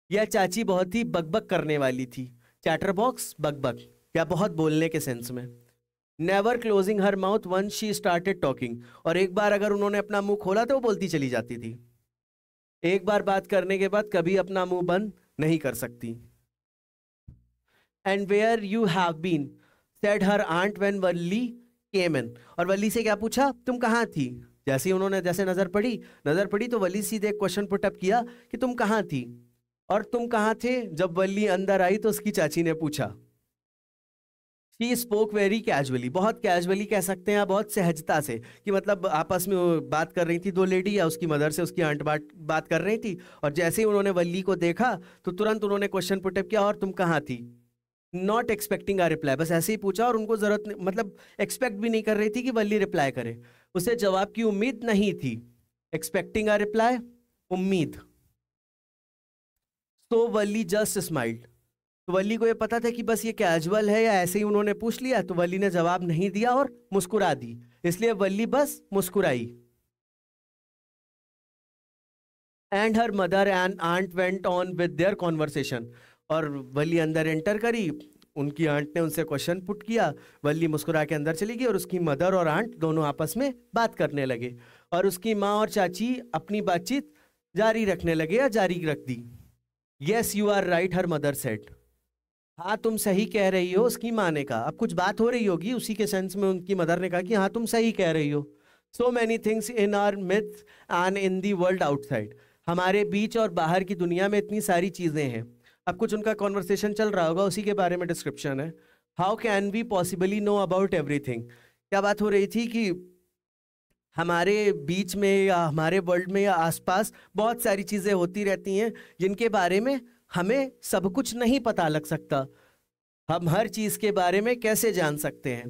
Speaker 1: यह चाची बहुत ही बकबक करने वाली थी। चैटर बॉक्स बकबक या बहुत बोलने के सेंस में। Never closing her mouth one she started talking, और एक बार अगर उन्होंने अपना मुंह खोला तो वो बोलती चली जाती थी। एक बार बात करने के बाद कभी अपना मुंह बंद नहीं कर सकती। And where you have been said her aunt when Valli came in, और वल्ली से क्या पूछा, तुम कहाँ थी। जैसे ही उन्होंने जैसे नजर पड़ी तो वल्ली सीधे एक क्वेश्चन पुटअप किया कि तुम कहाँ थी, और तुम कहाँ थे। जब वल्ली अंदर आई तो उसकी चाची ने पूछा। शी स्पोक वेरी कैजुअली, बहुत कैजुअली कह सकते हैं, बहुत सहजता से, कि मतलब आपस में वो बात कर रही थी दो लेडी, या उसकी मदर से उसकी आंट बात कर रही थी, और जैसे ही उन्होंने वल्ली को देखा तो तुरंत उन्होंने क्वेश्चन पुटअप किया, और तुम कहाँ थी। नॉट एक्सपेक्टिंग आ रिप्लाई, बस ऐसे ही पूछा, और उनको जरूरत नहीं, मतलब एक्सपेक्ट भी नहीं कर रही थी कि वल्ली रिप्लाई करे, उसे जवाब की उम्मीद नहीं थी। एक्सपेक्टिंग आ रिप्लाई, उम्मीद। तो वल्ली जस्ट स्माइल्ड, तो वल्ली को ये पता था कि बस ये कैजुअल है या ऐसे ही उन्होंने पूछ लिया, तो वल्ली ने जवाब नहीं दिया और मुस्कुरा दी, इसलिए वल्ली बस मुस्कुराई। And her mother and aunt went on with their conversation, और वल्ली अंदर एंटर करी, उनकी आंट ने उनसे क्वेश्चन पुट किया, वल्ली मुस्कुरा के अंदर चली गई, और उसकी मदर और आंट दोनों आपस में बात करने लगे, और उसकी माँ और चाची अपनी बातचीत जारी रखने लगे या जारी रख दी। Yes you are right her mother said, हाँ तुम सही कह रही हो, उसकी माँ ने कहा। अब कुछ बात हो रही होगी, उसी के सेंस में उनकी मदर ने कहा कि हाँ तुम सही कह रही हो। So many things in are myths and in the world outside, हमारे बीच और बाहर की दुनिया में इतनी सारी चीजें हैं। अब कुछ उनका कॉन्वर्सेशन चल रहा होगा, उसी के बारे में डिस्क्रिप्शन है। How can we possibly know about everything, क्या बात हो रही थी कि हमारे बीच में या हमारे वर्ल्ड में या आसपास बहुत सारी चीजें होती रहती हैं जिनके बारे में हमें सब कुछ नहीं पता लग सकता, हम हर चीज के बारे में कैसे जान सकते हैं।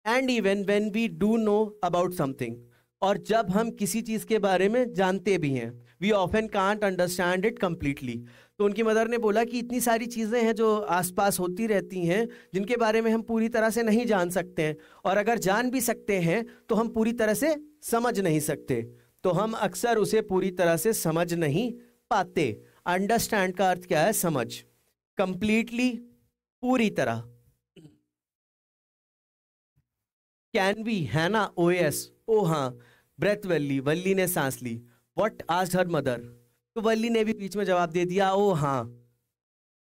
Speaker 1: And even when we do know about something, और जब हम किसी चीज के बारे में जानते भी हैं, we often can't understand it completely. तो उनकी मदर ने बोला कि इतनी सारी चीजें हैं जो आसपास होती रहती हैं जिनके बारे में हम पूरी तरह से नहीं जान सकते हैं, और अगर जान भी सकते हैं तो हम पूरी तरह से समझ नहीं सकते, तो हम अक्सर उसे पूरी तरह से समझ नहीं पाते। अंडरस्टैंड का अर्थ क्या है, समझ। कंप्लीटली, पूरी तरह। कैन बी, है ना, ओ एस, ओ हाँ। ब्रेथ वल्ली, वल्ली ने सांस ली। व्हाट आस्क्ड हर मदर, तो वल्ली ने भी बीच में जवाब दे दिया, ओ हाँ।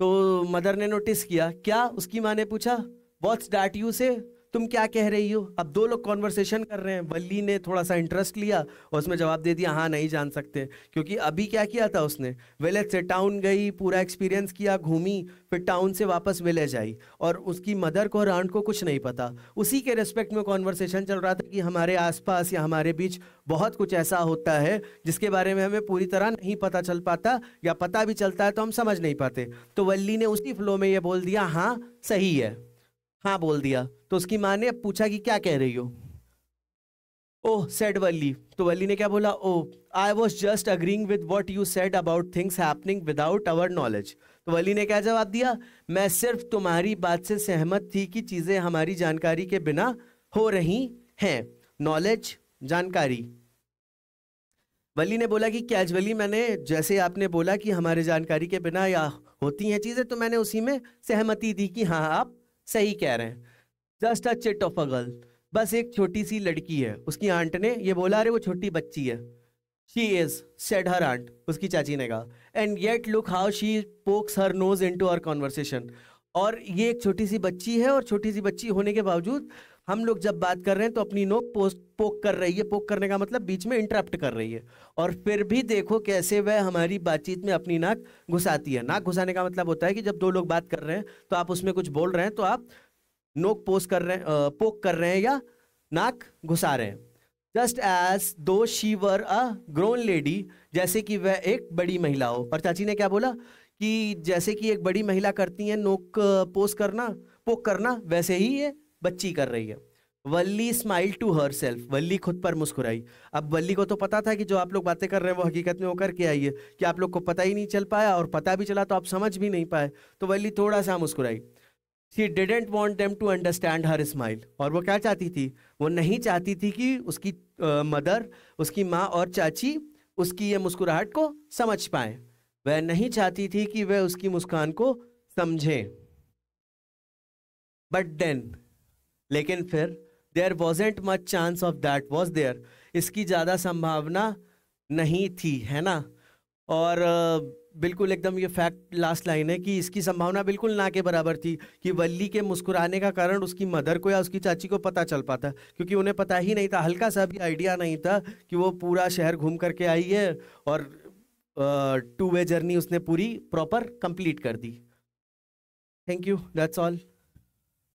Speaker 1: तो मदर ने नोटिस किया, क्या, उसकी माँ ने पूछा, व्हाट्स दैट यू से, तुम क्या कह रही हो। अब दो लोग कॉन्वर्सेशन कर रहे हैं, वल्ली ने थोड़ा सा इंटरेस्ट लिया और उसमें जवाब दे दिया, हाँ नहीं जान सकते, क्योंकि अभी क्या किया था उसने, विलेज से टाउन गई, पूरा एक्सपीरियंस किया, घूमी, फिर टाउन से वापस विलेज आई, और उसकी मदर को और आंट को कुछ नहीं पता। उसी के रिस्पेक्ट में कॉन्वर्सेशन चल रहा था कि हमारे आसपास या हमारे बीच बहुत कुछ ऐसा होता है जिसके बारे में हमें पूरी तरह नहीं पता चल पाता, या पता भी चलता है तो हम समझ नहीं पाते। तो वल्ली ने उसी फ्लो में ये बोल दिया, हाँ सही है, हाँ बोल दिया। तो उसकी माँ ने अब पूछा कि क्या कह रही हो। ओह सेड वल्ली, तो वल्ली ने क्या बोला, oh I was just agreeing with what you said about things happening without our knowledge. तो वल्ली ने क्या जवाब दिया, मैं सिर्फ तुम्हारी बात से सहमत थी कि चीजें हमारी जानकारी के बिना हो रही हैं। नॉलेज, जानकारी। वल्ली ने बोला कि कैजुअली मैंने, जैसे आपने बोला कि हमारे जानकारी के बिना या होती हैं चीजें, तो मैंने उसी में सहमति दी कि हाँ आप सही कह रहे हैं। Just a chit of a girl, बस एक छोटी सी लड़की है। उसकी आंट ने ये बोला, अरे वो छोटी बच्ची है। She is, said her aunt, उसकी चाची ने कहा। And yet look how she pokes her nose into our conversation, और ये एक छोटी सी बच्ची है, और छोटी सी बच्ची होने के बावजूद हम लोग जब बात कर रहे हैं तो अपनी नोक पोक कर रही है। पोक करने का मतलब बीच में इंटरप्ट कर रही है, और फिर भी देखो कैसे वह हमारी बातचीत में अपनी नाक घुसाती है। नाक घुसाने का मतलब होता है कि जब दो लोग बात कर रहे हैं तो आप उसमें कुछ बोल रहे हैं तो आप नोक पोक कर रहे हैं या नाक घुसा रहे हैं। जस्ट एज दो she were a grown lady, जैसे कि वह एक बड़ी महिला हो। और चाची ने क्या बोला कि जैसे कि एक बड़ी महिला करती है नोक पोक करना, वैसे ही ये बच्ची कर रही है। वल्ली स्माइल टू हर सेल्फ, वल्ली खुद पर मुस्कुराई। अब वल्ली को तो पता था कि जो आप लोग बातें कर रहे हैं वो हकीकत में वो करके आई है, कि आप लोग को पता ही नहीं चल पाया, और पता भी चला तो आप समझ भी नहीं पाए। तो वल्ली थोड़ा सा मुस्कुराई। She didn't want them to understand her smile। और वो क्या चाहती थी, वो नहीं चाहती थी कि उसकी मदर, उसकी माँ और चाची उसकी ये मुस्कुराहट को समझ पाए। वह नहीं चाहती थी कि वह उसकी मुस्कान को समझें। बट देन, लेकिन फिर, there wasn't much chance of that was there, इसकी ज़्यादा संभावना नहीं थी, है ना। और बिल्कुल एकदम ये फैक्ट लास्ट लाइन है कि इसकी संभावना बिल्कुल ना के बराबर थी कि वल्ली के मुस्कुराने का कारण उसकी मदर को या उसकी चाची को पता चल पाता, क्योंकि उन्हें पता ही नहीं था, हल्का सा भी आइडिया नहीं था कि वो पूरा शहर घूम करके आई है और 2 वे जर्नी उसने पूरी प्रॉपर कंप्लीट कर दी। Thank you, that's all.